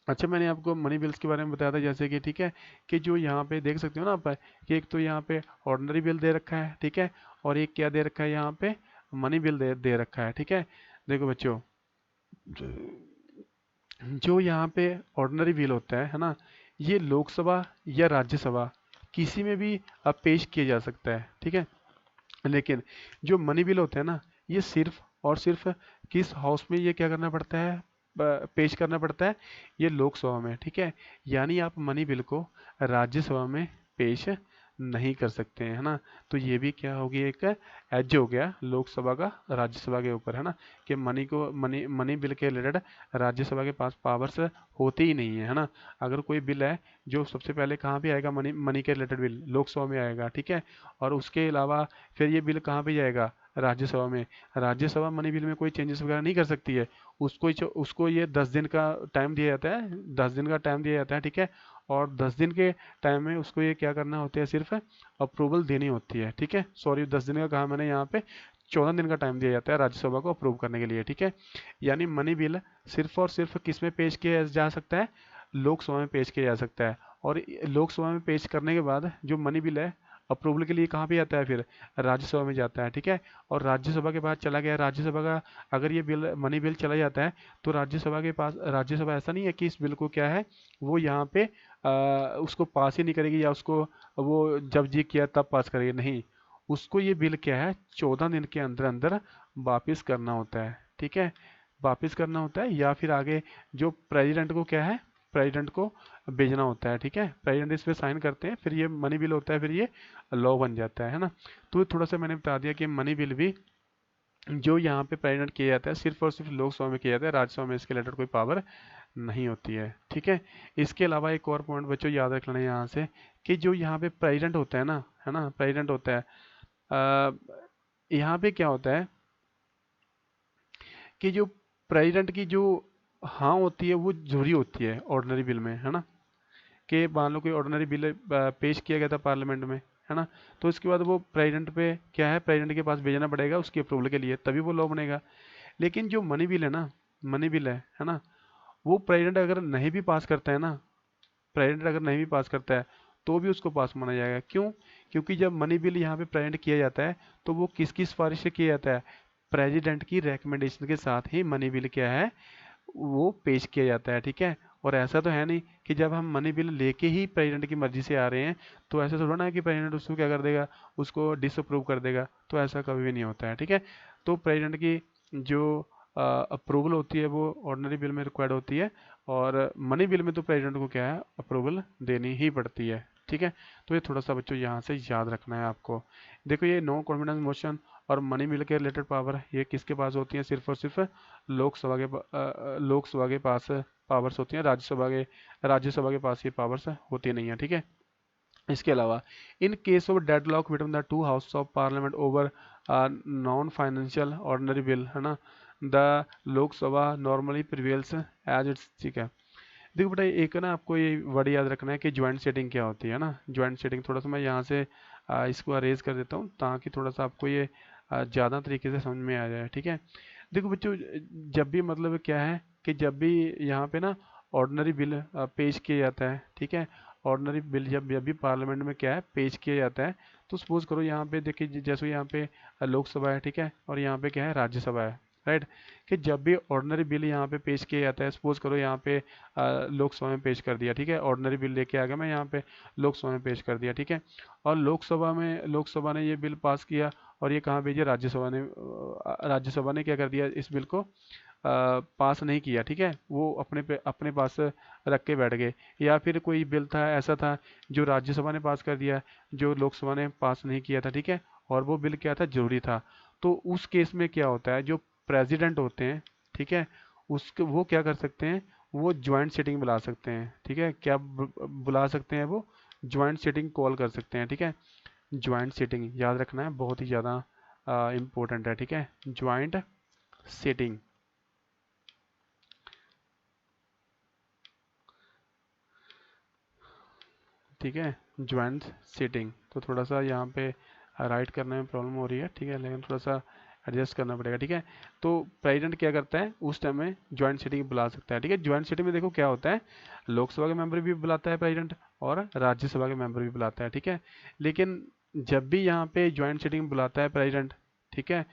अच्छा, मैंने आपको मनी बिल्स के बारे में बताया था, जैसे कि, ठीक है, कि जो यहाँ पे देख सकते हो ना आप, कि एक तो यहाँ पे ऑर्डिनरी बिल दे रखा है, ठीक है, और एक क्या दे रखा है यहाँ पे, मनी बिल दे रखा है, ठीक है। देखो बच्चों, जो यहाँ पे ऑर्डिनरी बिल होता है ना, ये लोकसभा या राज्यसभा किसी में भी अब पेश किया जा सकता है, ठीक है। लेकिन जो मनी बिल होते हैं ना, ये सिर्फ और सिर्फ किस हाउस में ये क्या करना पड़ता है, पेश करना पड़ता है, ये लोकसभा में, ठीक है। यानी आप मनी बिल को राज्यसभा में पेश नहीं कर सकते हैं, है ना। तो ये भी क्या होगी, एक एज हो गया लोकसभा का राज्यसभा के ऊपर, है ना, कि मनी बिल के रिलेटेड राज्यसभा के पास पावर्स होती ही नहीं है ना। अगर कोई बिल है जो सबसे पहले कहाँ पे आएगा, मनी मनी के रिलेटेड बिल लोकसभा में आएगा, ठीक है। और उसके अलावा फिर ये बिल कहाँ पे जाएगा, राज्यसभा में। राज्यसभा मनी बिल में कोई चेंजेस वगैरह नहीं कर सकती है। उसको ये 10 दिन का टाइम दिया जाता है, 10 दिन का टाइम दिया जाता है, ठीक है। और 10 दिन के टाइम में उसको ये क्या करना होता है, सिर्फ अप्रूवल देनी होती है, ठीक है। सॉरी, 10 दिन का कहा मैंने, यहाँ पे 14 दिन का टाइम दिया जाता है राज्यसभा को अप्रूव करने के लिए, ठीक है। यानी मनी बिल सिर्फ और सिर्फ किस में पेश किया जा सकता है, लोकसभा में पेश किया जा सकता है। और लोकसभा में पेश करने के बाद जो मनी बिल है अप्रूवल के लिए कहाँ पे जाता है, फिर राज्यसभा में जाता है, ठीक है। और राज्यसभा के बाद चला गया, राज्यसभा का अगर ये बिल मनी बिल चला जाता है तो राज्यसभा के पास, राज्यसभा ऐसा नहीं है कि इस बिल को क्या है वो यहाँ पे उसको पास ही नहीं करेगी, या उसको वो जब जी किया तब पास करेगी, नहीं। उसको ये बिल क्या है 14 दिन के अंदर अंदर वापिस करना होता है, ठीक है। वापिस करना होता है, या फिर आगे जो प्रेसिडेंट को क्या है, प्रेसिडेंट को भेजना होता है, ठीक है। प्रेसिडेंट इस पे साइन करते हैं, फिर ये मनी बिल होता है, फिर ये लॉ बन जाता है ना। तो थोड़ा सा मैंने बता दिया कि मनी बिल भी जो यहाँ पे प्रेजेंट किया जाता है सिर्फ और सिर्फ लोकसभा में किया जाता है, राज्यसभा में इसके रिलेटेड कोई पावर नहीं होती है, ठीक है। इसके अलावा एक और पॉइंट बच्चों याद रख लेना यहाँ से, कि जो यहाँ पे प्रेसिडेंट होता है ना, है ना, प्रेसिडेंट होता है, यहाँ पे क्या होता है कि जो प्रेसिडेंट की जो हाँ होती है वो जरूरी होती है ऑर्डिनरी बिल में, है ना। कि मान लो कोई ऑर्डिनरी बिल पेश किया गया था पार्लियामेंट में, है ना। तो इसके बाद वो प्रेसिडेंट पे क्या है, प्रेसिडेंट के पास भेजना पड़ेगा उसकी अप्रूवल के लिए, तभी वो लॉ बनेगा। लेकिन जो मनी बिल है ना, मनी बिल है ना, वो प्रेसिडेंट अगर नहीं भी पास करता है ना, प्रेसिडेंट अगर नहीं भी पास करता है तो भी उसको पास माना जाएगा। क्यों? क्योंकि जब मनी बिल यहाँ पे प्रेजेंट किया जाता है तो वो किसकी सिफारिश से किया जाता है, प्रेसिडेंट की रिकमेंडेशन के साथ ही मनी बिल क्या है वो पेश किया जाता है, ठीक है। और ऐसा तो है नहीं कि जब हम मनी बिल लेके ही प्रेसिडेंट की मर्जी से आ रहे हैं तो ऐसा थोड़ा ना है कि प्रेसिडेंट उसको क्या कर देगा, उसको डिसअप्रूव कर देगा, तो ऐसा कभी भी नहीं होता है, ठीक है। तो प्रेसिडेंट की जो अप्रूवल होती है वो ऑर्डिनरी बिल में रिक्वायर्ड होती है, और मनी बिल में तो प्रेसिडेंट को क्या है अप्रूवल देनी ही पड़ती है, ठीक है। तो ये थोड़ा सा बच्चों यहाँ से याद रखना है आपको। देखो ये नो कॉन्फिडेंस मोशन और मनी बिल के रिलेटेड पावर ये किसके पास होती है, सिर्फ और सिर्फ लोकसभा के पास पावर्स होती हैं, राज्यसभा के पास ये पावर्स होती नहीं है, ठीक है। इसके अलावा in case of deadlock between the two house of parliament over non financial ordinary bill, है ना, the Lok Sabha normally prevails as its, ठीक है। देखो बेटा एक ना आपको ये वर्ड याद रखना है कि ज्वाइंट सेटिंग क्या होती है ना। ज्वाइंट सेटिंग थोड़ा सा मैं यहाँ से इसको अरेज कर देता हूँ ताकि थोड़ा सा आपको ये ज़्यादा तरीके से समझ में आ जाए, ठीक है। देखो बच्चों जब भी मतलब क्या है कि जब भी यहाँ पे ना ऑर्डिनरी बिल पेश किया जाता है, ठीक है। ऑर्डिनरी बिल जब भी पार्लियामेंट में क्या है पेश किया जाता है, तो सपोज करो यहाँ पे देखिए जैसे यहाँ पे लोकसभा है, ठीक है, और यहाँ पे क्या है राज्यसभा है, राइट। कि जब भी ऑर्डिनरी बिल यहाँ पे पेश किया जाता है, सपोज करो यहाँ पे लोकसभा में पेश कर दिया, ठीक है, ऑर्डिनरी बिल लेके आ गया मैं यहाँ पे लोकसभा में पेश कर दिया, ठीक है। और लोकसभा ने ये बिल पास किया और ये कहाँ भेजिए, राज्यसभा ने क्या कर दिया, इस बिल को पास नहीं किया, ठीक है। वो अपने पास रख के बैठ गए। या फिर कोई बिल था ऐसा था जो राज्यसभा ने पास कर दिया, जो लोकसभा ने पास नहीं किया था, ठीक है, और वो बिल क्या था, जरूरी था। तो उस केस में क्या होता है, जो प्रेसिडेंट होते हैं, ठीक है, उसके वो क्या कर सकते हैं, वो ज्वाइंट सिटिंग बुला सकते हैं, ठीक है। क्या बुला सकते हैं, वो ज्वाइंट सिटिंग कॉल कर सकते हैं, ठीक है। ज्वाइंट सिटिंग याद रखना है, बहुत ही ज़्यादा इम्पोर्टेंट है, ठीक है। ज्वाइंट सिटिंग, ठीक है, ज्वाइंट सीटिंग। तो थोड़ा सा यहाँ पे राइट करने में प्रॉब्लम हो रही है, ठीक है, लेकिन थोड़ा सा एडजस्ट करना पड़ेगा, ठीक है। तो प्रेसिडेंट क्या करता है उस टाइम में ज्वाइंट सीटिंग बुला सकता है, ठीक है। ज्वाइंट सीटिंग में देखो क्या होता है, लोकसभा के मेंबर भी बुलाता है प्रेसिडेंट और राज्यसभा के मेंबर भी बुलाता है, ठीक है। लेकिन जब भी यहाँ पे ज्वाइंट सीटिंग बुलाता है प्रेसिडेंट, ठीक है,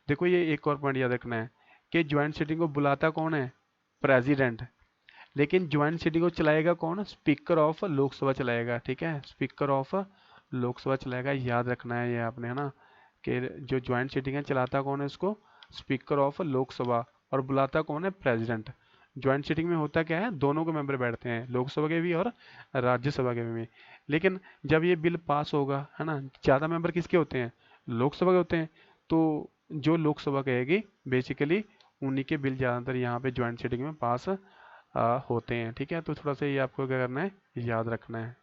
देखो ये एक और पॉइंट याद रखना है कि ज्वाइंट सीटिंग को बुलाता कौन है, प्रेसिडेंट। लेकिन ज्वाइंट सिटिंग को चलाएगा कौन, स्पीकर ऑफ लोकसभा चलाएगा, ठीक है, स्पीकर ऑफ लोकसभा चलाएगा, याद रखना है ये आपने, है ना, कि जो ज्वाइंट सिटिंग है चलाता कौन है उसको, स्पीकर ऑफ लोकसभा, और बुलाता कौन है, प्रेसिडेंट। ज्वाइंट सिटिंग में होता क्या है, दोनों के मेंबर बैठते हैं, लोकसभा के भी और राज्यसभा के भी। लेकिन जब ये बिल पास होगा, है ना, ज़्यादा मेंबर किसके होते हैं, लोकसभा के होते हैं। तो जो लोकसभा कहेगी बेसिकली उन्हीं के बिल ज़्यादातर यहाँ पे ज्वाइंट सिटिंग में पास होते हैं। ठीक है, तो थोड़ा सा ये आपको क्या करना है, याद रखना है।